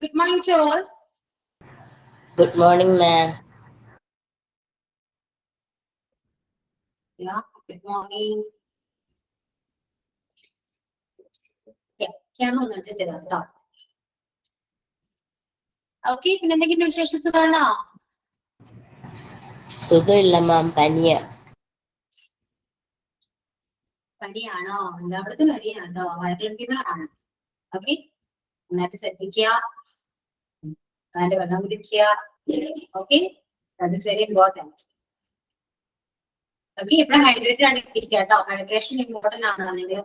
Good morning to all. Good morning, ma'am. Yeah, good morning. Yeah, camera ഒന്ന് adjust ചെയ്തോ കേട്ടോ. Okay, പിന്നെ എന്തെങ്കിലും വിശേഷം സുഖാണോ? സുഖമില്ല മാം, പനിയാ. പനിയാണോ? എല്ലായിടത്തും പനിയാണോ? വൈറൽ ഫീവർ ആണ്. ഓക്കെ, നന്നായിട്ട് ശ്രദ്ധിക്കുക. നന്നായിട്ട് വെള്ളം കുടിക്കുക. Okay, that is very important. Okay, എപ്പോഴും ഹൈഡ്രേറ്റഡ് ആണ് ഇരിക്കുക കേട്ടോ. ഹൈഡ്രേഷൻ ഇമ്പോർട്ടന്റ് ആണ്. അല്ലെങ്കിൽ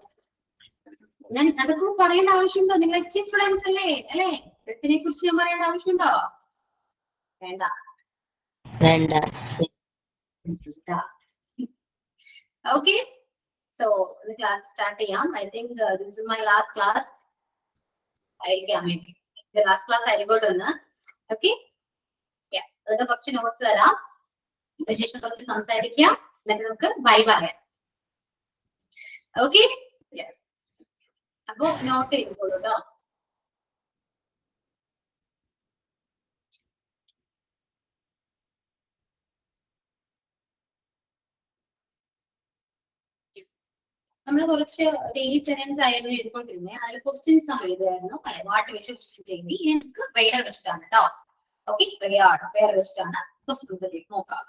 ഞാൻ അതൊക്കെ പറയേണ്ട ആവശ്യമുണ്ടോ? നിങ്ങൾ എച്ച് സ്റ്റുഡൻസ് അല്ലേ? ഇതിനെ കുറിച്ച് ഞാൻ പറയേണ്ട ആവശ്യമുണ്ടോ? വേണ്ട. വേണ്ട. Okay, so the class start ചെയ്യാം. I think this is my last class. ആയിരിക്കാം maybe. The last class ആയിക്കോട്ടെ. Okay, yeah. അതൊക്കെ കുറച്ച് നോട്ട്സ് തരാം. അതിനുശേഷം കുറച്ച് സംസാരിക്കാം. എന്നിട്ട് നമുക്ക് ബൈ പറയാം. Okay, yeah. അപ്പൊ നോട്ട് ചെയ്തോളൂ കേട്ടോ. നമ്മൾ കുറച്ച് ഡെയിലി സെന്റൻസ് ആയിരുന്നു എഴുതിക്കൊണ്ടിരുന്നത്. അതിൽ ക്വസ്റ്റ്യൻസ് നമ്മൾ എഴുതുമായിരുന്നു. വാട്ട് വെച്ച് ക്വസ്റ്റ്യൻ ചെയ്തി. എനിക്ക് വേറെ വെച്ചിട്ടാണ് കേട്ടോ. ഓക്കെ, വേറെ വെച്ചിട്ടാണ് ക്വസ്റ്റ്യൻ നോക്കാം.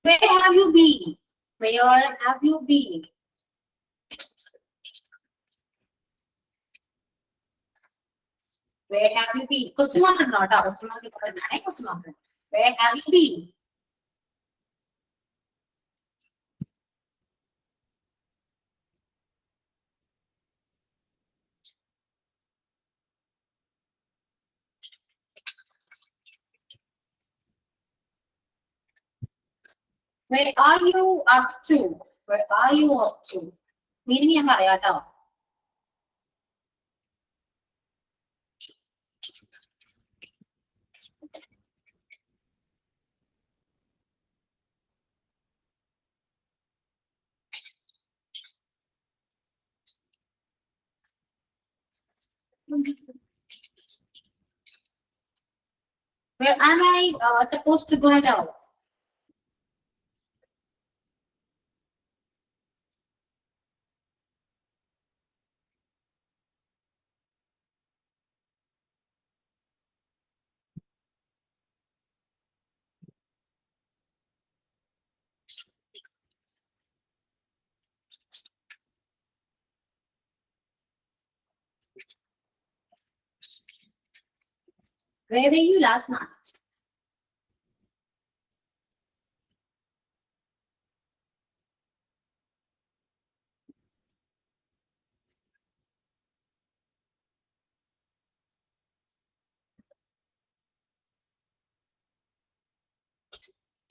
Where have you been? Where have you been? Where have you been? Question mark ഉണ്ടോ കേട്ടോ? Question mark ഇപ്പോഴാണ് question mark. Where have you been? Where are you up to? Where are you up to? Meaning ഞാൻ പറയാം കേട്ടോ. Where am I supposed to go now? Where were you last night?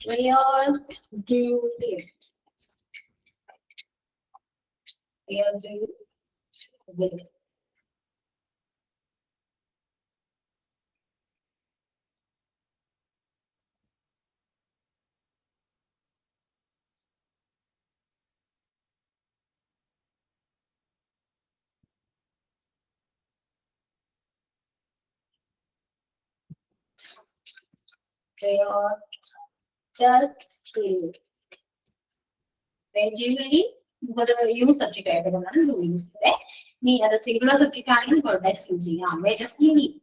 Where do you live? Where do you live? Where does you live? Where do you live? Because use subject ആയതുകൊണ്ടാണ് do use ഇവിടെ. ഇനി അത് singular subject ആണെങ്കിൽ does use ചെയ്യാം. Where does you live?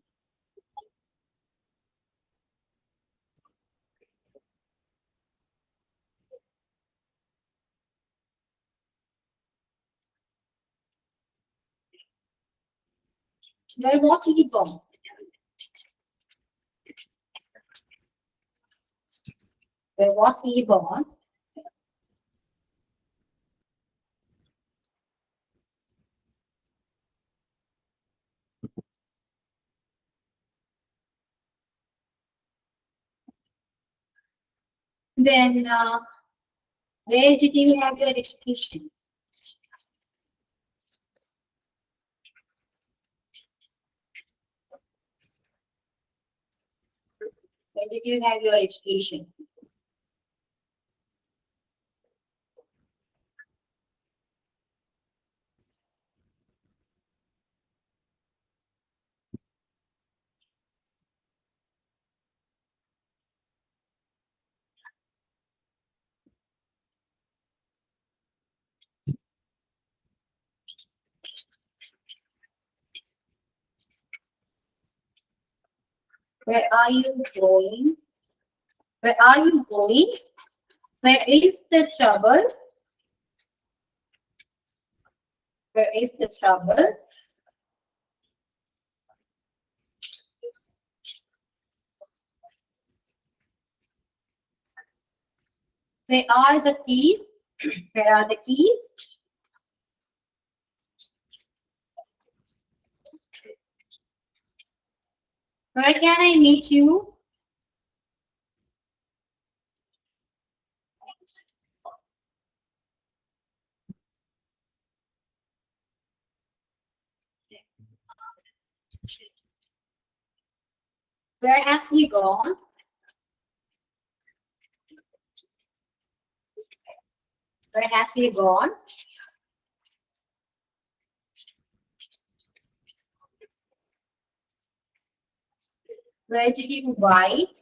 Where was he born? Where was he born? Then where did you have your education? Where did you have your education? Where are you going? Where are you going? Where is the trouble? Where is the trouble? Where are the keys? Where are the keys? Where can I meet you? Where has he gone? Where has he gone? Where did you buy it?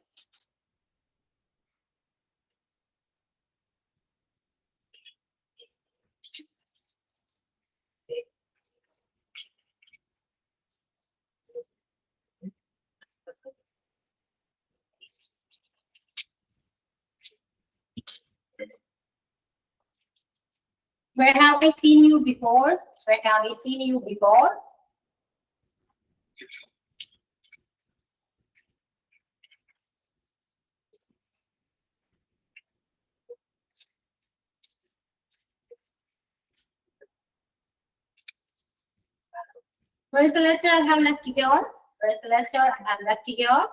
Where have I seen you before? Where have I seen you before? Where is the letter I have left here? Where is the letter I have left here?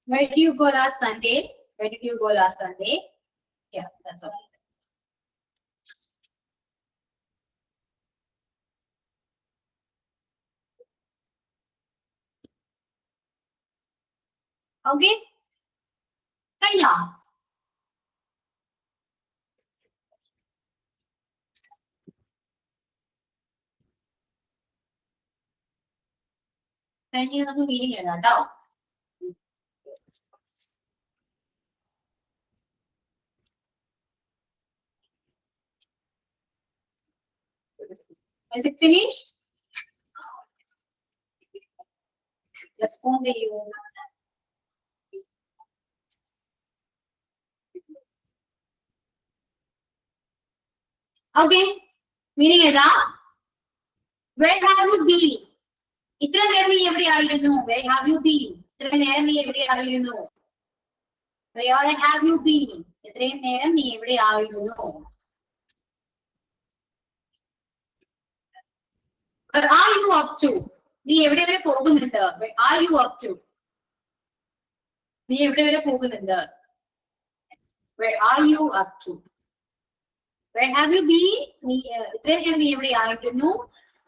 Where did you go last Sunday? Where did you go last Sunday? Yeah, that's all. Okay? Kaya. Kaya നമുക്ക് meaning എഴുതാം കേട്ടോ. Is it finished? Respond to you. Okay. Meaning എഴുതാം. Where have you been? ഇത്ര നേരം നീ എവിടെയായിരുന്നു? Where have you been? ഇത്ര നേരം നീ എവിടെയായിരുന്നു? Where have you been? ഇത്രയും നേരം നീ എവിടെയായിരുന്നു? Where are you up to? നീ എവിടെ വരെ പോകുന്നുണ്ട്? Where are you up to? നീ എവിടെ വരെ പോകുന്നുണ്ട്? Where are you up to? Where have you been? നീ ഇത്രയും നേരം നീ എവിടെയായിരുന്നു?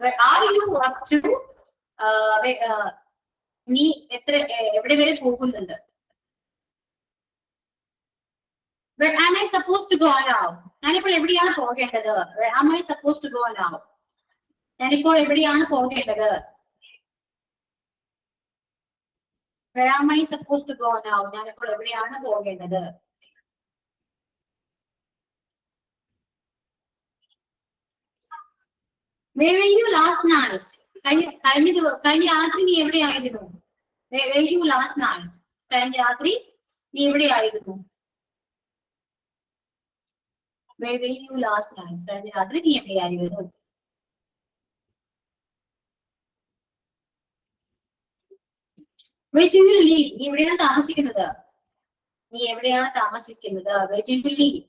Where are you up to? നീ എവിടെ വരെ പോകുന്നുണ്ട്? Where am I supposed to go now? ഞാനിപ്പോൾ എവിടെയാണ് പോകേണ്ടത്? Where am I supposed to go now? ഞാനിപ്പോൾ എവിടെയാണ് പോകേണ്ടത്? Where am I supposed to go now? ഞാനിപ്പോൾ എവിടെയാണ് പോകേണ്ടത്? Where were you last night? കഴിഞ്ഞ രാത്രി നീ എവിടെയായിരുന്നു? Where were you last night? കഴിഞ്ഞ രാത്രി നീ എവിടെയായിരുന്നു? Where were you last night? കഴിഞ്ഞ രാത്രി നീ എവിടെയായിരുന്നു? Where do you live? നീ എവിടെയാണ് താമസിക്കുന്നത്? നീ എവിടെയാണ് താമസിക്കുന്നത്? Where do you live?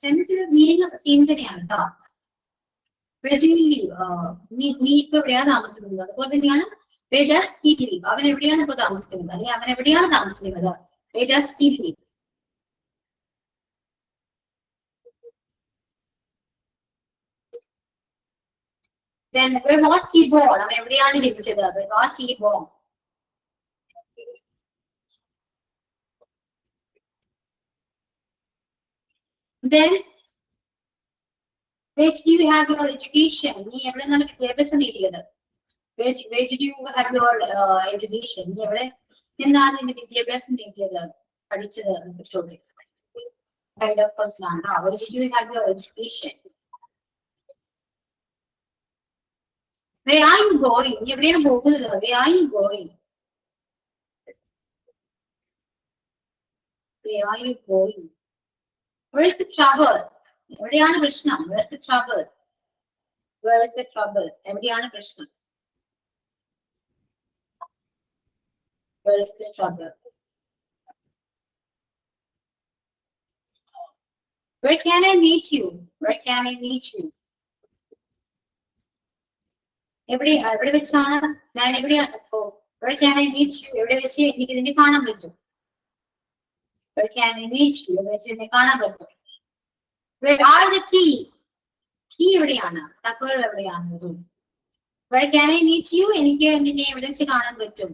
സെൻസിന്റെ മീനിങ് സെയിം തന്നെയാണ് കേട്ടോ. Where do you live? നീ ഇപ്പൊ എവിടെയാണ് താമസിക്കുന്നത്? അതുപോലെ തന്നെയാണ് where does he live? അവൻ എവിടെയാണ് ഇപ്പൊ താമസിക്കുന്നത്? അല്ലെങ്കിൽ അവൻ എവിടെയാണ് താമസിക്കുന്നത്? Where does he live? Then where was he born? I mean, എവിടെയാണ് ജനിച്ചത്? Where was he born? Then where did you have your education? നീ എവിടെ നിന്നാണ് വിദ്യാഭ്യാസം നേടിയത്? Where did you have your education? നീ എവിടെ നിന്നാണ് നിന്റെ വിദ്യാഭ്യാസം നേടിയത്? പഠിച്ചത്? ചോദ്യം. Kind of question ആണ്. Where did you have your education? Where are you going? നീ എവിടെയാണ് പോകുന്നത്? Where are you going? Where are you going? Where is the trouble? എവിടെയാണ് പ്രശ്നം? Where is the trouble? Where is the trouble? എവിടെയാണ് പ്രശ്നം? Where is the trouble? Where can I meet you? Where can I meet you? എവിടെ വെച്ചാണ് ഞാൻ എവിടെയാണ്? Where can I meet you? എവിടെ വെച്ച് എനിക്ക് ഇതിനെ കാണാൻ പറ്റും? Where can I meet you? എവിടെ വെച്ച് ഇതിനെ കാണാൻ പറ്റും? Where are the keys? Key എവിടെയാണ്? താക്കോൽ എവിടെയാണ്? Where can I meet you? എനിക്ക് നിന്നെ എവിടെ വെച്ച് കാണാൻ പറ്റും?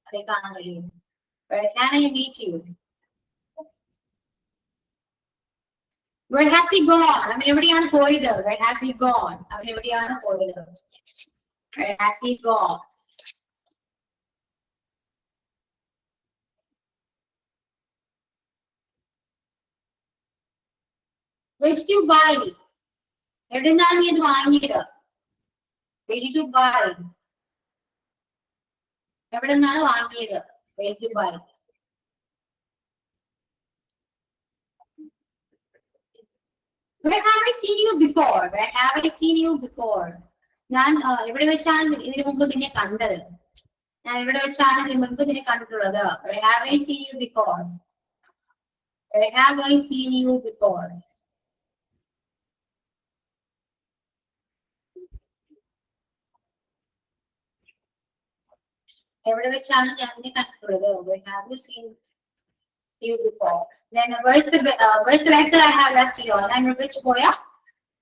അതേ കാണാൻ കഴിയും. Where can I meet you? Where has he gone? അവൻ എവിടെയാണ് പോയത്? Where has he gone? അവൻ എവിടെയാണ് പോയത്? Where has he gone? Where did you buy? എവിടെ നിന്നാണ് നീ ഇത് വാങ്ങിയത്? Where did you buy? എവിടെ നിന്നാണ് വാങ്ങിയത്? Where did you buy? Where have I seen you before? Where have I seen you before? ഞാൻ എവിടെ വെച്ചാണ് ഇതിനു മുമ്പ് നിന്നെ കണ്ടത്? ഞാൻ എവിടെ വെച്ചാണ് ഇതിനു മുമ്പ് നിന്നെ കണ്ടിട്ടുള്ളത്? Where have I seen you before? Where have I seen you before? എവിടെ വെച്ചാണ് ഞാൻ നിന്നെ കണ്ടിട്ടുള്ളത്? Where have you seen you before? Then where's the lecture I have left here? ഞാൻ ഇവിടെ വെച്ച് പോയ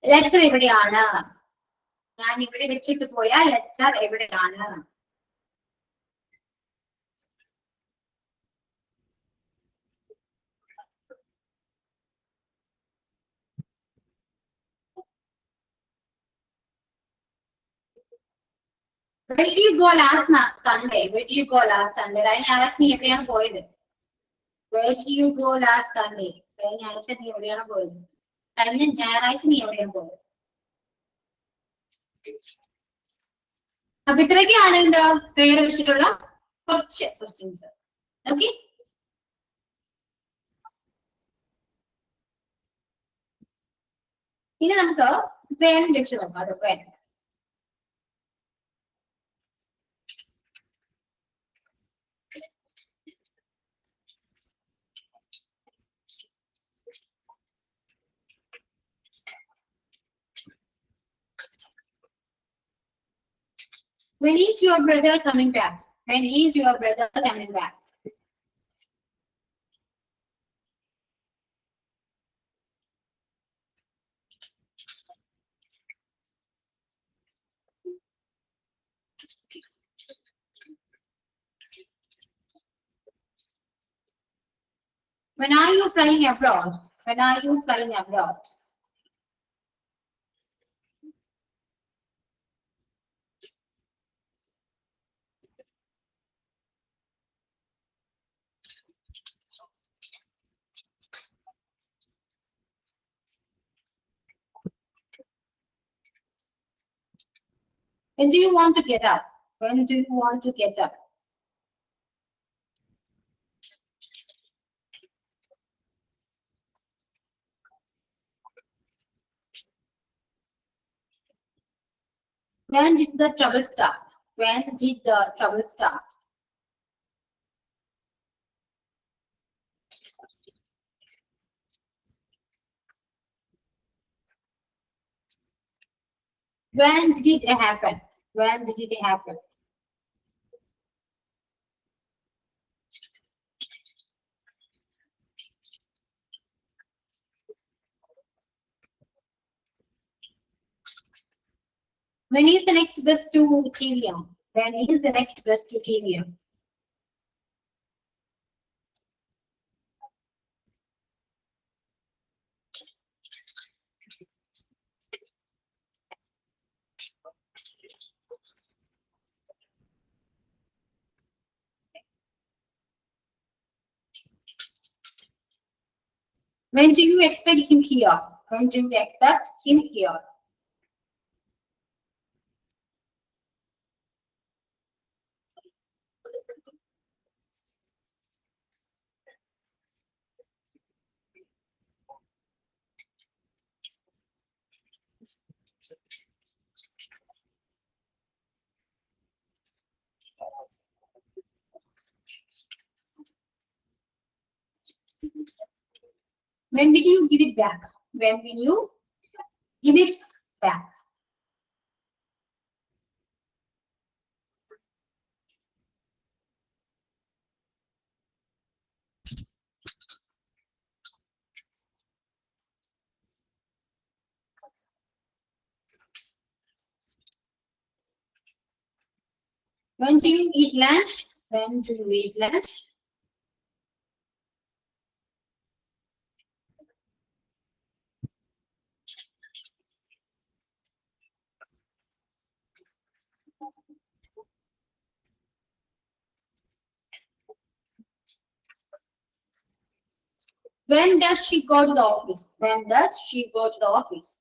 lecture എവിടെയാണ്? ഞാൻ ഇവിടെ വെച്ചിട്ട് പോയ lecture എവിടെയാണ്? Where did you go last Sunday? Where did you go last Sunday? കഴിഞ്ഞ ഞായറാഴ്ച നീ എവിടെയാണ് പോയത്? Where did you go last Sunday? കഴിഞ്ഞ ഞായറാഴ്ച നീ എവിടെയാണ് പോയത്? കഴിഞ്ഞ ഞായറാഴ്ച നീ എവിടെയാണ് പോയത്? അപ്പൊ ഇത്രയൊക്കെയാണ് എന്താ പേര് വെച്ചിട്ടുള്ള കുറച്ച് ക്വസ്റ്റ്യൻസ്. ഓക്കെ, ഇനി നമുക്ക് പേൻ വെച്ച് നോക്കാം. പേൻ When is your brother coming back? When is your brother coming back? When are you flying abroad? When are you flying abroad? When do you want to get up? When do you want to get up? When did the trouble start? When did the trouble start? When did it happen? When did it happen? When is the next bus to TVM? When is the next bus to TVM? When do you expect him here? When do you expect him here? When will you give it back? When will you give it back? When do you eat lunch? When do you eat lunch? When does she go to the office? When does she go to the office?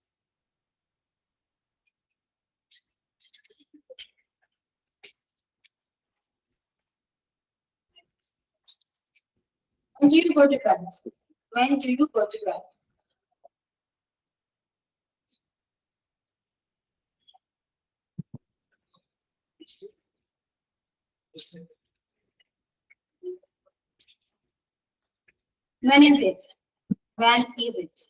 When do you go to bed? When do you go to bed? When is it? When is it?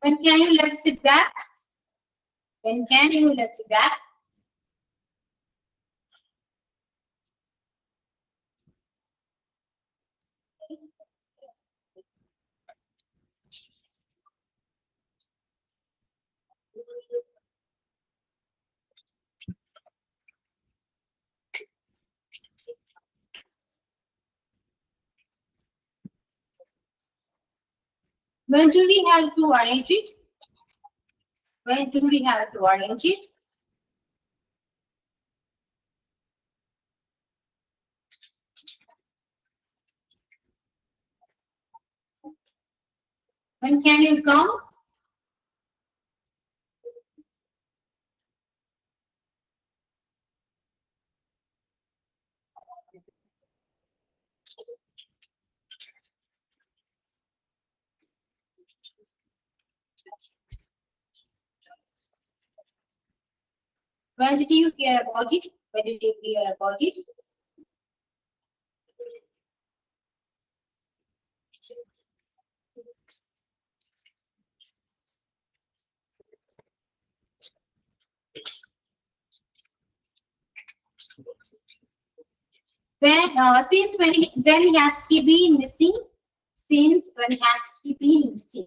When can you let it back? When can you let it back? When do we have to arrange it? When do we have to arrange it? When can you come? When did you hear about it? When did you hear about it? Since when has he been missing? Since when has he been missing?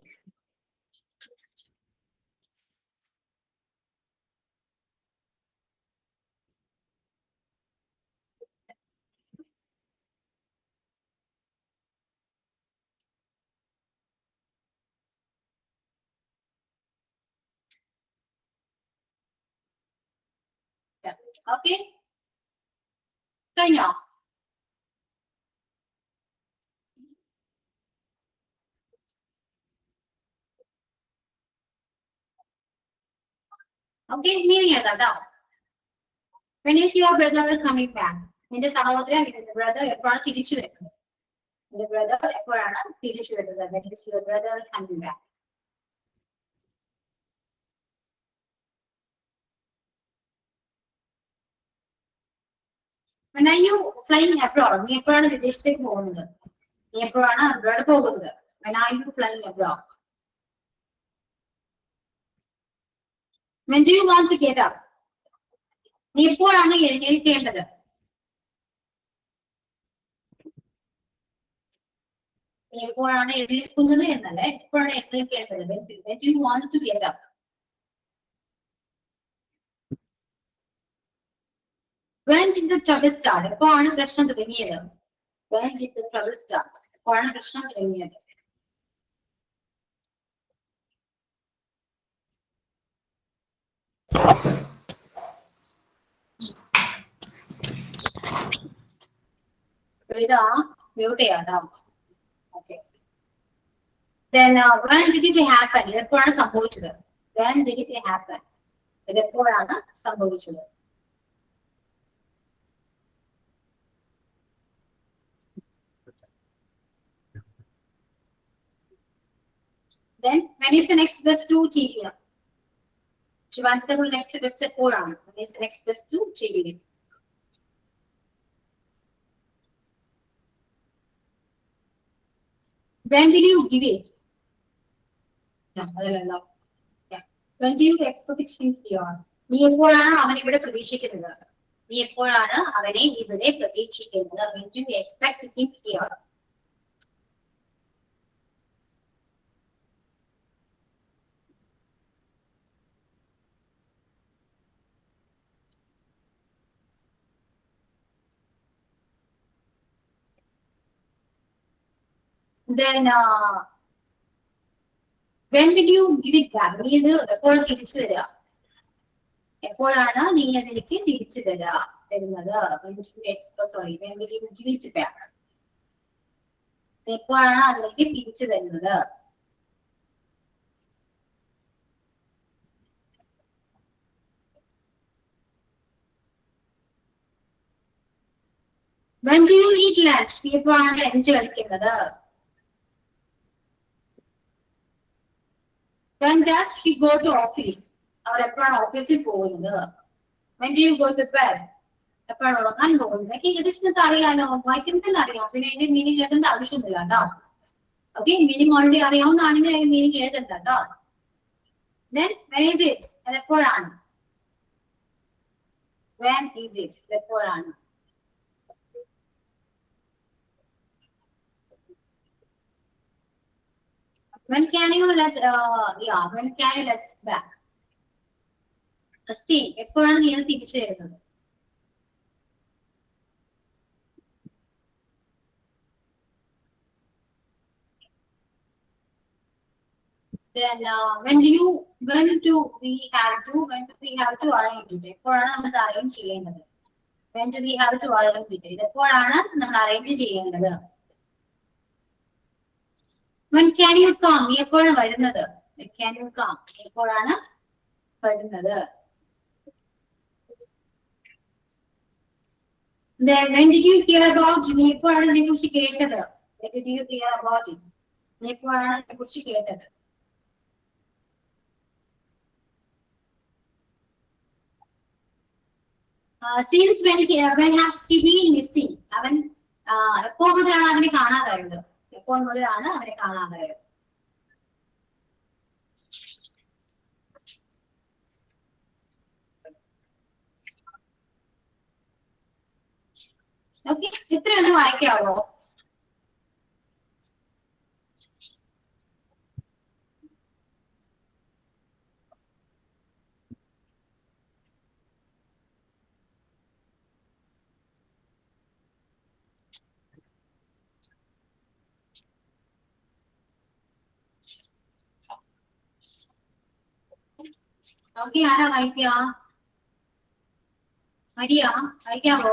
Yeah. Okay. കഴിഞ്ഞോ? Okay, meaning കേട്ടോ. When is your brother coming back? നിന്റെ സഹോദരൻ നിന്റെ brother എപ്പോഴാണ് തിരിച്ചു വരുന്നത്? നിന്റെ brother എപ്പോഴാണ് തിരിച്ചു വരുന്നത്? When is your brother coming back? When are you flying abroad? നീ എപ്പോഴാണ് വിദേശത്തേക്ക് പോകുന്നത്? നീ എപ്പോഴാണ് abroad പോകുന്നത്? When are you flying abroad? When do you want to get up? നീ എപ്പോഴാണ് എഴുന്നേൽക്കേണ്ടത്? നീ എപ്പോഴാണ് എഴുന്നേൽക്കുന്നത് എന്നല്ല, എപ്പോഴാണ് എഴുന്നേൽക്കേണ്ടത്? When do you want to get up? When did the trouble start? എപ്പോഴാണ് പ്രശ്നം തുടങ്ങിയത്? When did the trouble start? എപ്പോഴാണ് പ്രശ്നം തുടങ്ങിയത്? ഇതാ മ്യൂട്ട് ചെയ്യാട്ടോ. Okay. Then when did it happen? ഇത് എപ്പോഴാണ് സംഭവിച്ചത്? When did it happen? ഇത് എപ്പോഴാണ് സംഭവിച്ചത്? Then when is the next bus to TVR? Trivandrum next bus എപ്പോഴാണ്? When is the next bus to TVR? When did you give it? No, അതല്ലല്ലോ. When do you expect him here? നീ എപ്പോഴാണ് അവനെ ഇവിടെ പ്രതീക്ഷിക്കുന്നത്? നീ എപ്പോഴാണ് അവനെ ഇവിടെ പ്രതീക്ഷിക്കുന്നത്? When do you expect him here? Then when will you give it back? നീ ഇത് എപ്പോഴാണ് തിരിച്ചു തരിക? എപ്പോഴാണ് നീ അതിലേക്ക് തിരിച്ചു തരുന്നത്? When will you give it back? എപ്പോഴാണ് അതിലേക്ക് തിരിച്ചു തരുന്നത്? When do you eat lunch? നീ എപ്പോഴാണ് ലഞ്ച് കഴിക്കുന്നത്? When does she go to office? അവൾ എപ്പോഴാണ് ഓഫീസിൽ പോകുന്നത്? When do you go to bed? എപ്പോഴാണ് ഉറങ്ങാൻ പോകുന്നത്? ഏകദേശം അറിയാലോ, വായിക്കുന്നതിൽ അറിയാം, പിന്നെ അതിന്റെ മീനിങ് എഴുതേണ്ട ആവശ്യമൊന്നുമില്ല കേട്ടോ. ഓക്കെ, മീനിങ് ഓൾറെഡി അറിയാവുന്നതാണെങ്കിൽ അതിന്റെ മീനിങ് എഴുതണ്ട കേട്ടോ. Then when is it? അത് എപ്പോഴാണ്? When is it? അത് എപ്പോഴാണ്? When can you let when can you let back? Asti, എപ്പോഴാണ് നീ അത് തിരിച്ചു തരുന്നത്? Then when do we have to arrange it? എപ്പോഴാണ് നമ്മൾ അറേഞ്ച് ചെയ്യേണ്ടത്? When do we have to arrange it? ഇത് എപ്പോഴാണ് നമ്മൾ അറേഞ്ച് ചെയ്യേണ്ടത്? When can you come? നീ എപ്പോഴാണ് വരുന്നത്? When can you come? എപ്പോഴാണ് വരുന്നത്? Then when did you hear about it? നീ എപ്പോഴാണ് ഇതിനെക്കുറിച്ച് കേട്ടത്? When did you hear about it? നീ എപ്പോഴാണ് ഇതിനെക്കുറിച്ച് കേട്ടത്? Since when has he been missing? അവൻ എപ്പോൾ മുതലാണ് അവനെ കാണാതായത്? എപ്പോൾ മുതലാണ് അവനെ കാണാതായത്? ഓക്കെ, ഇത്രയൊന്ന് വായിക്കാവോ? ഓക്കെ, ആരാ വായിക്കുക? മരിയ, വായിക്കാവോ?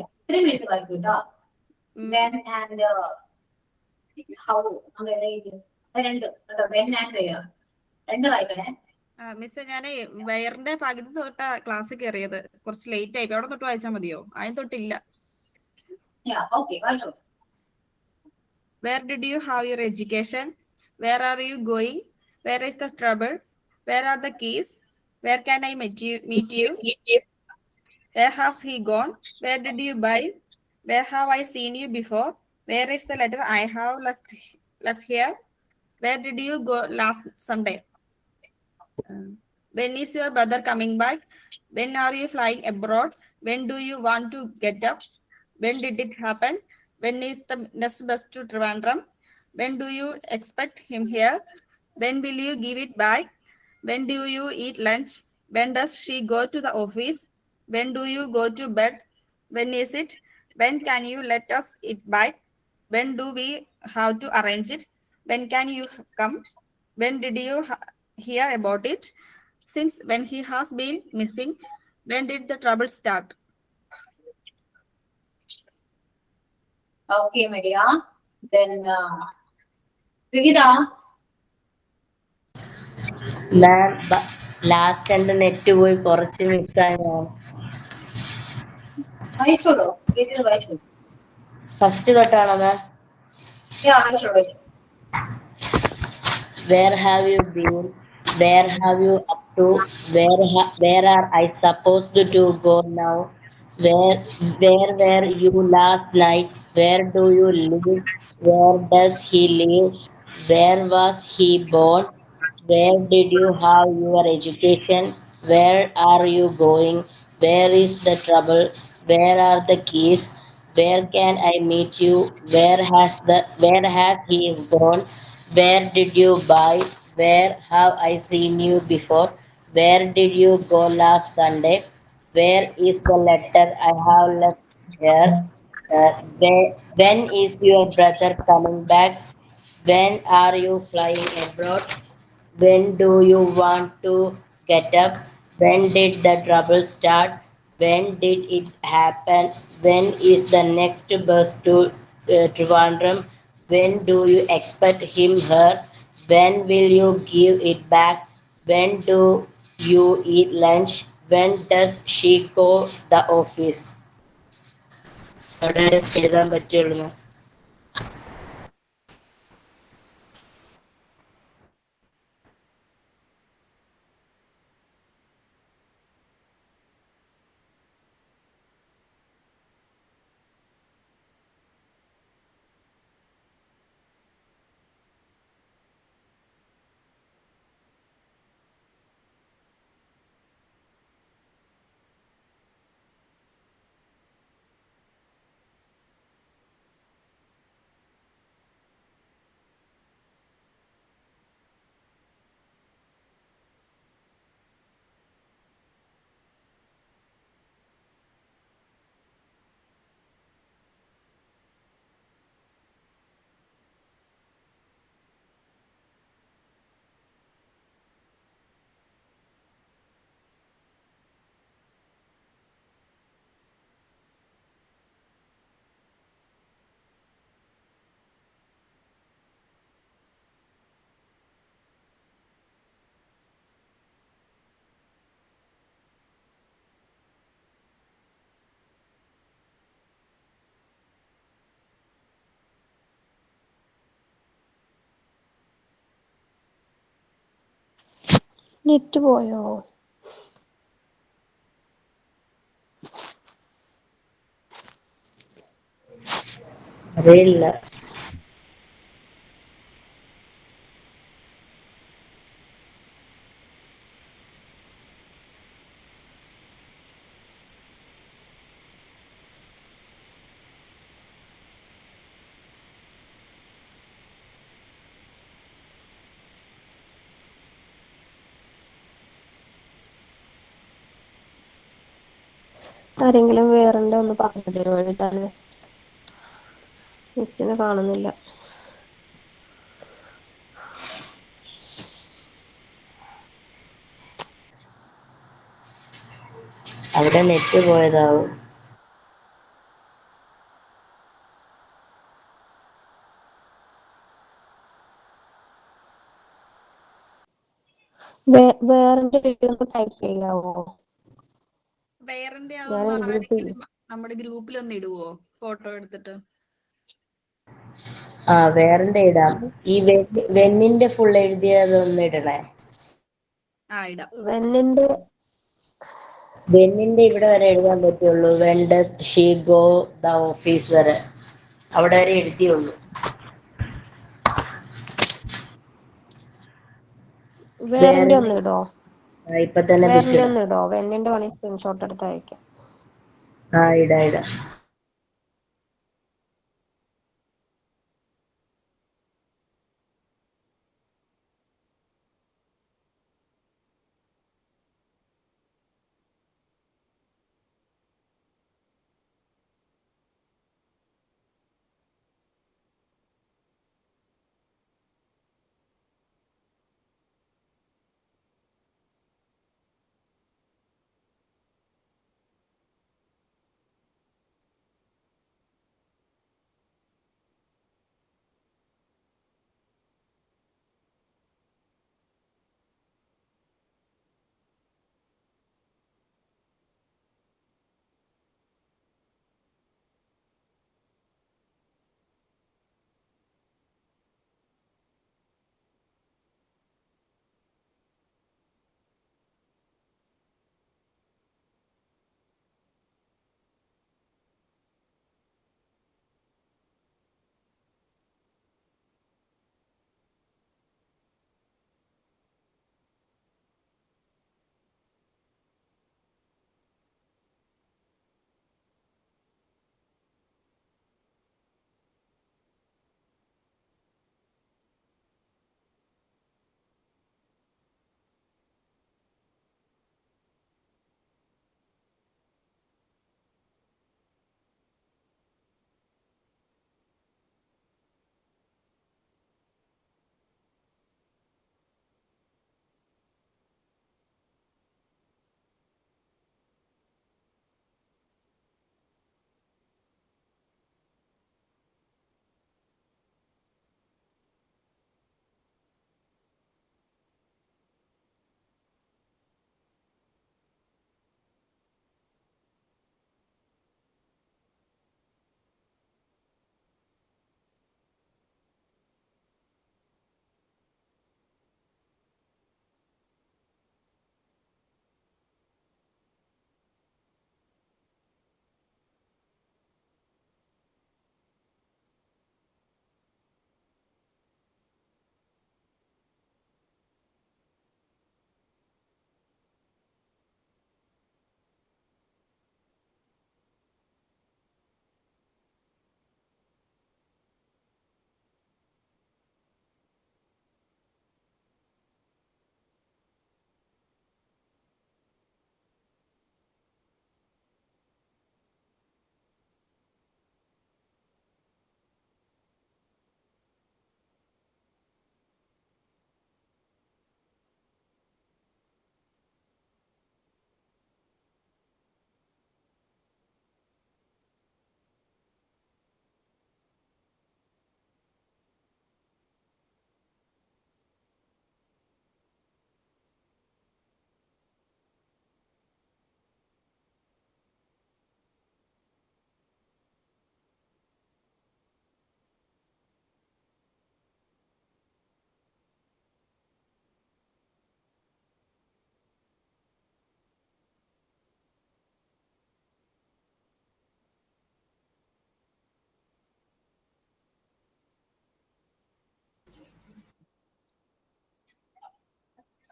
ഇത്രയും മിനിറ്റ് വായിക്കും കേട്ടോ. When and how രണ്ട് കേട്ടോ. When and where രണ്ട് വായിക്കണേ. മിസ്സേ, ഞാനേ വയറിന്റെ പകുതി തൊട്ടാ ക്ലാസ് കയറിയത്, കുറച്ച് ലേറ്റ് ആയി. അവിടെ തൊട്ട് വായിച്ചാൽ മതിയോ? അതിന് തൊട്ടില്ല. Okay, വായിച്ചോ. Where did you have your education? Where are you going? Where is the trouble? Where are the keys? Where can I meet you? Where has he gone? Where did you buy? Where have I seen you before? Where is the letter I have left here? Where did you go last Sunday? When is your brother coming back? When are you flying abroad? When do you want to get up? When did it happen? When is the next bus to Trivandrum? When do you expect him here? When will you give it back? When do you eat lunch? When does she go to the office? When do you go to bed? When is it? When can you let us eat back? When do we have to arrange it? When can you come? When did you hear about it? Since when he has been missing? When did the trouble start? Okay, Maria. Then, Prigida. Ma'am last എന്റെ net പോയി കുറച്ച് മിസ്സായി ma'am. വായിച്ചോളൂ. Prigida വായിച്ചോളൂ. First തൊട്ടാണോ ma'am? Yeah, വായിച്ചോളൂ. Where have you been? Where have you up to? Where are I supposed to go now? Where were you last night? Where do you live? Where does he live? Where was he born? Where did you have your education? Where are you going? Where is the trouble? Where are the keys? Where can I meet you? Where has he gone? Where did you buy? Where have I seen you before? Where did you go last Sunday? Where is the letter I have left here? When is your brother coming back? When are you flying abroad? When do you want to get up? When did the trouble start? When did it happen? When is the next bus to Trivandrum? When do you expect him here? When will you give it back? When do you eat lunch? When does she go the office? അവിടെ എഴുതാൻ പറ്റുള്ളൂ. Net പോയോ? അറിയില്ല. ആരെങ്കിലും വേറെന്താ ഒന്ന് പറഞ്ഞു തരുമോ എഴുതാന്? മിസ്സിനെ കാണുന്നില്ല. അവിടെ നെറ്റ് പോയതാവും. വേറെ ടൈപ്പ് ചെയ്യാവോ? വേറെ ഞാൻ അതൊന്ന് എഴുതിയിട്ടില്ല. ആരെങ്കിലും നമ്മുടെ ഗ്രൂപ്പിൽ ഒന്ന് ഇടുവോ ഫോട്ടോ എടുത്തിട്ട്? വേറെ ഇടാം. ഈ വെണ്ണിന്റെ ഫുൾ എഴുതിയതൊന്ന് ഇടണേ. ആ ഇടാം. വെന്നിന്റെ വെന്നിന്റെ ഇവിടെ വരെ എഴുതാൻ പറ്റുള്ളൂ. When does she go the office വരെ, അവിടെ വരെ എഴുതിയുള്ളൂ. വേറിന്റെ ഒന്ന് ഇടോ? ഇപ്പൊ തന്നെ വേറിന്റെ ബിറ്റിടാം. ഒന്ന് ഇടോ? വെന്നിന്റെ വേണമെങ്കിൽ സ്ക്രീൻഷോട്ട് എടുത്ത് അയക്കാം. ഇടാ ഇടാ.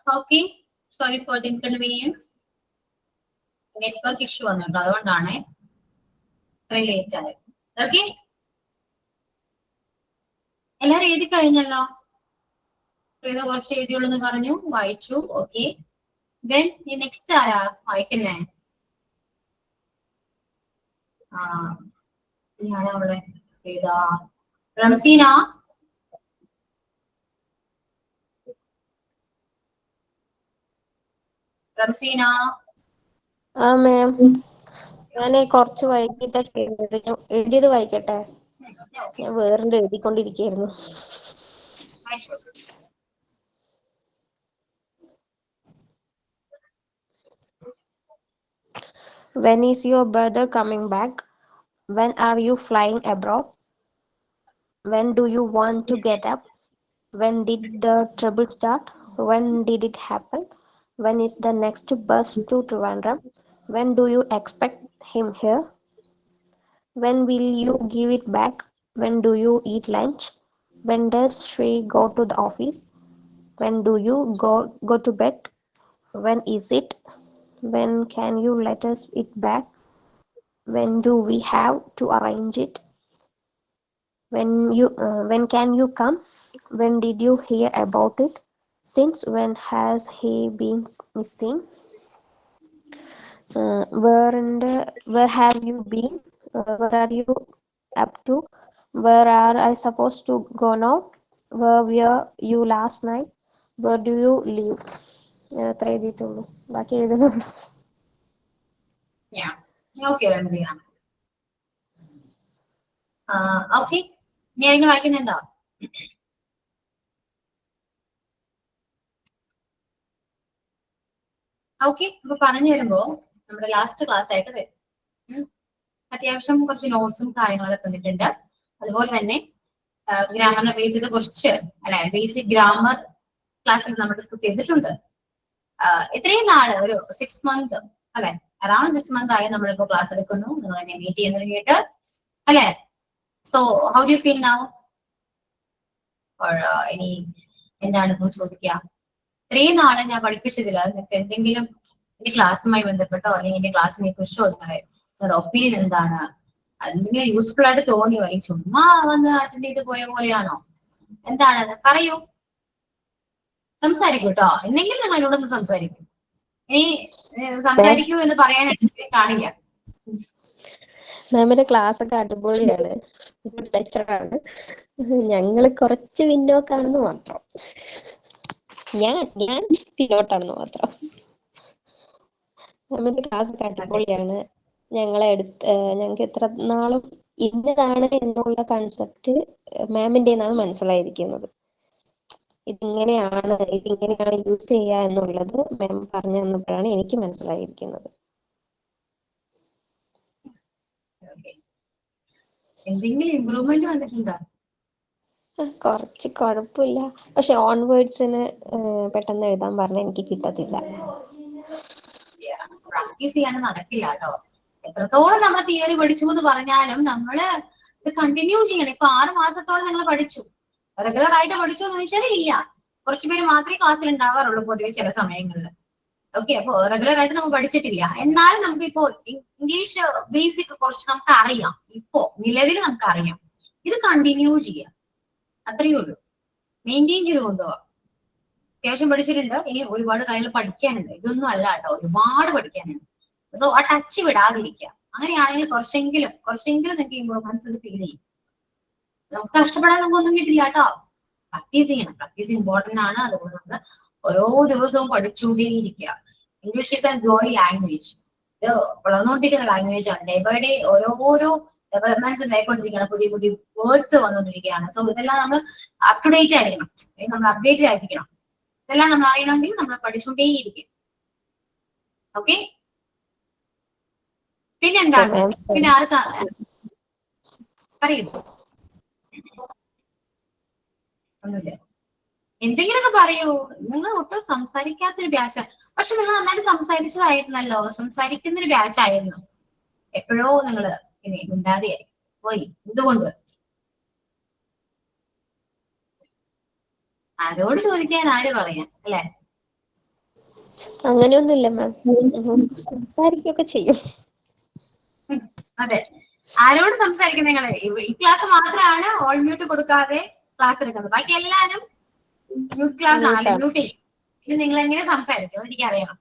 Okay, sorry for the inconvenience. Network issue വന്നിട്ടോ, അതുകൊണ്ടാണ് ഇത്രയും ലേറ്റ് ആയത്. ഓക്കെ, എല്ലാരും എഴുതി കഴിഞ്ഞല്ലോ? പ്രീത കുറച്ച് എഴുതിയുള്ളൂ എന്ന് പറഞ്ഞു, വായിച്ചു. ഓക്കെ, ദെൻ ഈ നെക്സ്റ്റ് ആരാ വായിക്കുന്നേ? ഞാനാ അവളെ പ്രീത. റംസീന, റംസീന. ആ മാം, ഞാന് കുറച്ച് വൈകിട്ടൊക്കെ എഴുതിയത് വായിക്കട്ടെ. ഞാൻ വേറിന്റെ എഴുതിക്കൊണ്ടിരിക്കുകയായിരുന്നു. When is your brother coming back? When are you flying abroad? When do you want to get up? When did the trouble start? When did it happen? When is the next bus to Trivandrum? When do you expect him here? When will you give it back? When do you eat lunch? When does she go to the office? When do you go to bed? When is it? When can you let us it back? When do we have to arrange it? When can you come? When did you hear about it? Since when has he been missing? Where have you been? Where are you up to? Where are I supposed to go now? Where were you last night? Where do you live? അത്ര എഴുതിയിട്ടുള്ളൂ, ബാക്കി എഴുതുന്നുള്ളൂ. Yeah. Okay, Ramzina. Okay. ഇനി ആരെങ്കിലും വായിക്കുന്നുണ്ടോ? Okay, അപ്പൊ പറഞ്ഞു വരുമ്പോ നമ്മുടെ last class ആയിട്ട് വരും. അത്യാവശ്യം കുറച്ച് നോട്ട്സും കാര്യങ്ങളൊക്കെ തന്നിട്ടുണ്ട്. അതുപോലെ തന്നെ ഗ്രാമറിനെ ബേസ് ചെയ്ത് കുറച്ച് അല്ലെ ബേസിക് ഗ്രാമർ ക്ലാസ്സിൽ നമ്മൾ ഡിസ്കസ് ചെയ്തിട്ടുണ്ട്. ഇത്രയും നാള് ഒരു 6 months അല്ലെ, അറൌണ്ട് 6 months ആയി നമ്മളിപ്പോ ക്ലാസ് എടുക്കുന്നു. നിങ്ങൾ എന്നെ മീറ്റ് ചെയ്യാൻ തുടങ്ങിയിട്ട് അല്ലെ. So how do you feel now? ഇനി എന്താണ് ഇപ്പൊ ചോദിക്കുക? ഇത്രയും നാളെ ഞാൻ പഠിപ്പിച്ചതിൽ നിങ്ങൾക്ക് എന്തെങ്കിലും എന്റെ ക്ലാസ്സുമായി ബന്ധപ്പെട്ടോ അല്ലെങ്കിൽ എന്റെ ക്ലാസ്സിനെ കുറിച്ചോ നിങ്ങളുടെ ഒപ്പീനിയൻ എന്താണ്? എന്തെങ്കിലും യൂസ്ഫുൾ ആയിട്ട് തോന്നിയോ? അല്ലെങ്കിൽ ചുമ്മാ വന്ന് അറ്റൻഡ് ചെയ്ത് പോയ പോലെയാണോ? എന്താണ് പറയൂ, സംസാരിക്കൂ കേട്ടോ. എന്തെങ്കിലും നിങ്ങൾ എന്നോടൊന്ന് സംസാരിക്കും. ഇനി സംസാരിക്കൂ എന്ന് പറയാനായിട്ട് കാണില്ല. മാമിന്റെ ക്ലാസ് ഒക്കെ അടിപൊളിയാണ്, ലെക്ചറാണ്. ഞങ്ങള് കുറച്ച് പിന്നോക്കാണെന്ന് മാത്രം. ഞാൻ പിന്നോട്ടാണെന്ന് മാത്രം. മാമിന്റെ ക്ലാസ് ഒക്കെ അടിപൊളിയാണ്. ഞങ്ങൾക്ക് എത്ര നാളും ഇന്നതാണ് എന്നുള്ള കൺസെപ്റ്റ് മാമിന്റെ നിന്നാണ് മനസ്സിലായിരിക്കുന്നത്. ഇതിങ്ങനെയാണ് യൂസ് ചെയ്യുക എന്നുള്ളത് മാം പറഞ്ഞു തന്നപ്പോഴാണ് എനിക്ക് മനസ്സിലായിരിക്കുന്നത്. എന്തെങ്കിലും ഇമ്പ്രൂവ്മെന്റ് വന്നിട്ടുണ്ടോ? കുറച്ച് കുഴപ്പമില്ല, പക്ഷെ ഓൺ വേർഡ്സിന് പെട്ടെന്ന് എഴുതാൻ പറഞ്ഞാൽ എനിക്ക് കിട്ടത്തില്ല. പ്രാക്ടീസ് ചെയ്യാൻ നടക്കില്ല കേട്ടോ. എത്രത്തോളം നമ്മൾ തിയറി പഠിച്ചു എന്ന് പറഞ്ഞാലും നമ്മള് ഇത് കണ്ടിന്യൂ ചെയ്യണം. ഇപ്പൊ 6 മാസത്തോളം നിങ്ങൾ പഠിച്ചു, റെഗുലർ ആയിട്ട് പഠിച്ചു എന്ന് ചോദിച്ചാൽ ഇല്ല. കുറച്ചു പേര് മാത്രമേ ക്ലാസ്സിൽ ഉണ്ടാവാറുള്ളൂ പൊതുവെ ചില സമയങ്ങളിൽ. ഓക്കെ, അപ്പൊ റെഗുലർ ആയിട്ട് നമ്മൾ പഠിച്ചിട്ടില്ല. എന്നാലും നമുക്ക് ഇപ്പോ ഇംഗ്ലീഷ് ബേസിക് കുറച്ച് നമുക്ക് അറിയാം. ഇപ്പോ നിലവിൽ നമുക്ക് അറിയാം. ഇത് കണ്ടിന്യൂ ചെയ്യാം, അത്രയേ ഉള്ളൂ. മെയിൻറ്റെയിൻ ചെയ്ത് കൊണ്ടുപോവാം. അത്യാവശ്യം പഠിച്ചിട്ടുണ്ട്, ഇനി ഒരുപാട് കാര്യങ്ങൾ പഠിക്കാനുണ്ട്. ഇതൊന്നും അല്ല കേട്ടോ, ഒരുപാട് പഠിക്കാനുണ്ട്. സോ ആ ടച്ച് വിടാതിരിക്കുക. അങ്ങനെയാണെങ്കിൽ കുറച്ചെങ്കിലും നിങ്ങൾക്ക് ഇമ്പ്രൂവ്മെന്റ്സ് ഫീൽ ചെയ്യും. നമുക്ക് കഷ്ടപ്പെടാൻ നമുക്കൊന്നും കിട്ടില്ല കേട്ടോ. പ്രാക്ടീസ് ചെയ്യണം. പ്രാക്ടീസ് ഇമ്പോർട്ടന്റ് ആണ്. അതുകൊണ്ട് നമ്മൾ ഓരോ ദിവസവും പഠിച്ചുകൊണ്ടേയിരിക്കുക. English is an growing language. ഇത് വളർന്നുകൊണ്ടിരിക്കുന്ന ലാംഗ്വേജ് ആണ്. ഡേ ബൈ ഡേ ഓരോ ഡെവലപ്മെന്റ്സ് ഉണ്ടായിക്കൊണ്ടിരിക്കുകയാണ്. പുതിയ പുതിയ വേർഡ്സ് വന്നുകൊണ്ടിരിക്കുകയാണ്. സോ ഇതെല്ലാം നമ്മൾ അപ് ടു ഡേറ്റ് ആയിരിക്കണം. നമ്മൾ അപ്ഡേറ്റ് ആയിരിക്കണം. ഇതെല്ലാം നമ്മൾ അറിയണമെങ്കിൽ നമ്മൾ പഠിച്ചുകൊണ്ടേയിരിക്കും. ഓക്കെ, പിന്നെ എന്താണ്? പിന്നെ ആർക്കാ പറയൂ? ഒന്നുമില്ല, എന്തെങ്കിലുമൊക്കെ പറയൂ. നിങ്ങൾ ഒട്ടും സംസാരിക്കാത്തൊരു ബാച്ച്, പക്ഷെ നിങ്ങൾ നന്നായിട്ട് സംസാരിച്ചതായിരുന്നല്ലോ. സംസാരിക്കുന്നൊരു ബാച്ച് ആയിരുന്നു. എപ്പോഴോ നിങ്ങൾ ഇനി മിണ്ടാതെയായി പോയി. എന്തുകൊണ്ട്? ആരോട് ചോദിക്കാൻ ആര് പറയാം അല്ലെ? അങ്ങനെയൊന്നുമില്ല മാം, സംസാരിക്കുകയൊക്കെ ചെയ്യും. അതെ, ആരോട് സംസാരിക്കും നിങ്ങള്? ഈ ക്ലാസ് മാത്രമാണ് ഓൾ മ്യൂട്ട് കൊടുക്കാതെ ക്ലാസ് എടുക്കുന്നത്. ബാക്കി എല്ലാരും മ്യൂട്ട് ക്ലാസ് ആണ്, മ്യൂട്ട് ചെയ്യും. ഇത് നിങ്ങൾ എങ്ങനെ സംസാരിക്കും എനിക്കറിയണം.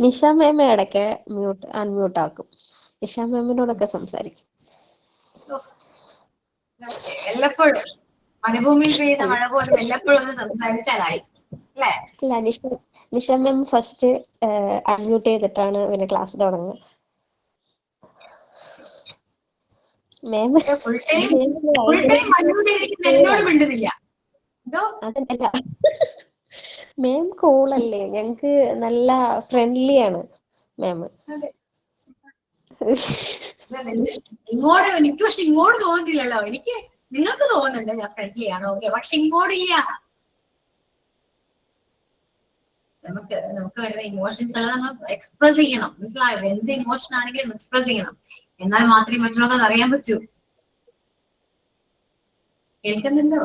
നിഷ മാം ഇടയ്ക്ക് അൺമ്യൂട്ട് ആക്കും. നിഷ മാമിനോടൊക്കെ സംസാരിക്കും. വല്ലപ്പോഴും മരുഭൂമിയിൽ പെയ്യുന്ന മഴ പോലെ വല്ലപ്പോഴും ഒന്ന് സംസാരിച്ചാലായി അല്ലേ? അല്ല, നിഷ മാം ഫസ്റ്റ് അൺമ്യൂട്ട് ചെയ്തിട്ടാണ് പിന്നെ ക്ലാസ് തുടങ്ങുക. മാം ഫുൾ ടൈം എന്നോട് മിണ്ടുന്നില്ല. അതല്ല, മാം കൂളല്ലേ, ഞങ്ങക്ക് നല്ല ഫ്രണ്ട്ലി ആണ് മാം. ഇങ്ങോട്ട് എനിക്ക് പക്ഷെ ഇങ്ങോട്ട് തോന്നുന്നില്ലല്ലോ. എനിക്ക് നിങ്ങൾക്ക് തോന്നുന്നുണ്ട് ഞാൻ ഫ്രണ്ട്ലി ആണ്, ഓക്കെ, പക്ഷെ ഇങ്ങോട്ടില്ല. നമുക്ക് വരുന്ന ഇമോഷൻസ് എല്ലാം നമ്മൾ എക്സ്പ്രസ് ചെയ്യണം. മനസ്സിലായോ? എന്ത് ഇമോഷൻ ആണെങ്കിലും എക്സ്പ്രസ് ചെയ്യണം. എന്നാൽ മാത്രമേ മറ്റുള്ളവർക്ക് അത് അറിയാൻ പറ്റൂ. കേൾക്കുന്നുണ്ടോ?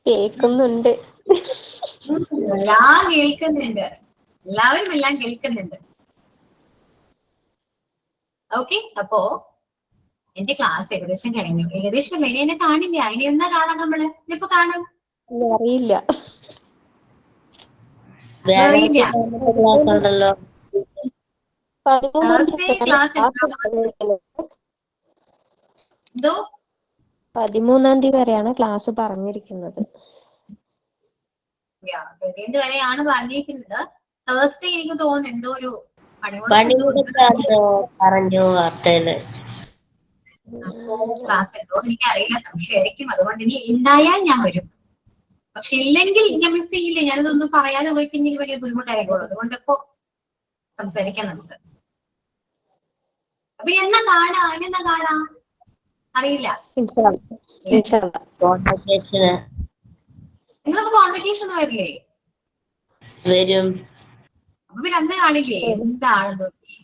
കേൾക്കുന്നുണ്ട്. എല്ലാം കേൾക്കുന്നുണ്ട്. എല്ലാവരും എല്ലാം കേൾക്കുന്നുണ്ട്. ഓക്കെ, അപ്പോ എന്റെ ക്ലാസ് ഏകദേശം കഴിഞ്ഞു. ഏകദേശം ഇനി എന്നെ കാണില്ല. ഇനി എന്നാ കാണാം നമ്മള്? ഇനിയിപ്പോ കാണാം അറിയില്ല. അറിയില്ല. ക്ലാസ് ഉണ്ടല്ലോ. 13-ാം തേഴ്സ്ഡേ ക്ലാസ് എന്തോ 13-ാം തീയതി വരെയാണ് ക്ലാസ് പറഞ്ഞിരിക്കുന്നത്. വരെയാണ് പറഞ്ഞിരിക്കുന്നത്. തേഴ്സ്ഡേ എനിക്ക് തോന്നുന്നു എന്തോ ഒരു പണിമുടക്കാന്ന് പറഞ്ഞു വാർത്തയില്. അപ്പോ ക്ലാസ് ഉണ്ടോ എനിക്കറിയില്ല, സംശയമായിരിക്കും. അതുകൊണ്ട് ഇനി ഉണ്ടായാൽ ഞാൻ വരും. പക്ഷെ ഇല്ലെങ്കിൽ ഞാൻ മിസ് ചെയ്യില്ലേ. ഞാനിതൊന്നും പറയാതെ പോയി കഴിഞ്ഞാൽ വലിയ ബുദ്ധിമുട്ടായിരിക്കുള്ളൂ. അതുകൊണ്ട് ഇപ്പോ സംസാരിക്കാൻ നമുക്ക്. അപ്പൊ എന്നാ കാണാ അറിയില്ല. കോൺവെക്കേഷന് നിങ്ങൾക്ക് കോൺവെക്കേഷൻ ഒന്നും വരില്ലേ? വരും. അപ്പൊ പിന്നെ അന്ന് കാണില്ലേ? എന്താണെന്ന് നോക്കി.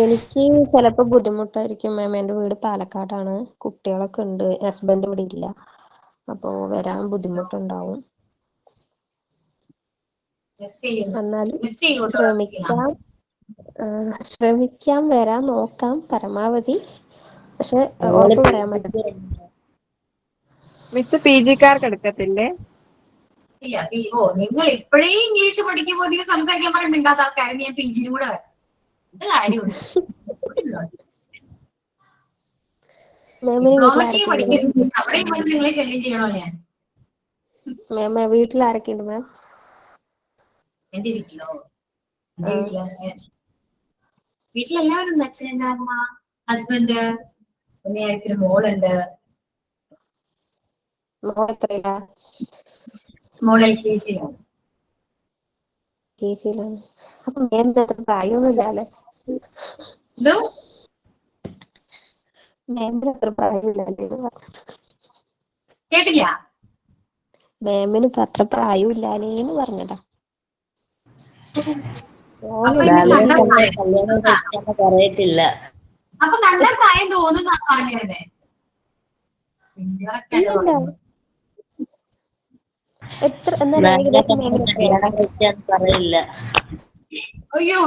എനിക്ക് ചിലപ്പോ ബുദ്ധിമുട്ടായിരിക്കും മാം. എന്റെ വീട് പാലക്കാടാണ്. കുട്ടികളൊക്കെ ഉണ്ട്. ഹസ്ബൻഡ് ഇവിടെ ഇല്ല. അപ്പോ വരാൻ ബുദ്ധിമുട്ടുണ്ടാവും. എന്നാലും ശ്രമിക്കാം വരാൻ നോക്കാം പരമാവധി. പക്ഷെ ഉറപ്പ് പറയാൻ പറ്റില്ല. മിസ് PG-ക്കാർക്ക് എടുക്കത്തില്ലേ? ഇല്ല. നിങ്ങൾ ഇപ്പോഴേ ഇംഗ്ലീഷ് പഠിക്കുമ്പോൾ ഇതിന് സംസാരിക്കാൻ പറയാൻ മിണ്ടാത്ത ആൾക്കാരെ ഞാൻ PG-നും കൂടെ വരാം. എന്ത് കാര്യമുണ്ട്? അവിടെ നിങ്ങളെ ശല്യം ചെയ്യണോ ഞാൻ? മാം വീട്ടിൽ ആരൊക്കെയുണ്ട് മാം? എന്റെ വീട്ടിലോ? വീട്ടിലെല്ലാവരും ഉണ്ട്. അച്ഛനുണ്ട്, അമ്മ, ഹസ്ബൻഡ്, പിന്നെ എനിക്കൊരു മോളുണ്ട്. മോൾ എത്രയിലാ? മോൾ LKG-യിലാണ്. KG-യിലാണ്. അപ്പൊ മാമിന്റെ അത്ര പ്രായമൊന്നുമില്ലല്ലേ? എന്തോ? മാമിന് അത്ര പ്രായമില്ലല്ലേ? കേട്ടില്ല. മാമിന് ഇപ്പൊ അത്ര പ്രായമില്ലാലേന്ന് പറഞ്ഞതാ. പറയത്തില്ല. അപ്പൊ കണ്ട പ്രായം തോന്നുന്ന പറഞ്ഞേ. എത്ര ഏകദേശം മാമിന് എത്രയാ? പറയില്ല. അയ്യോ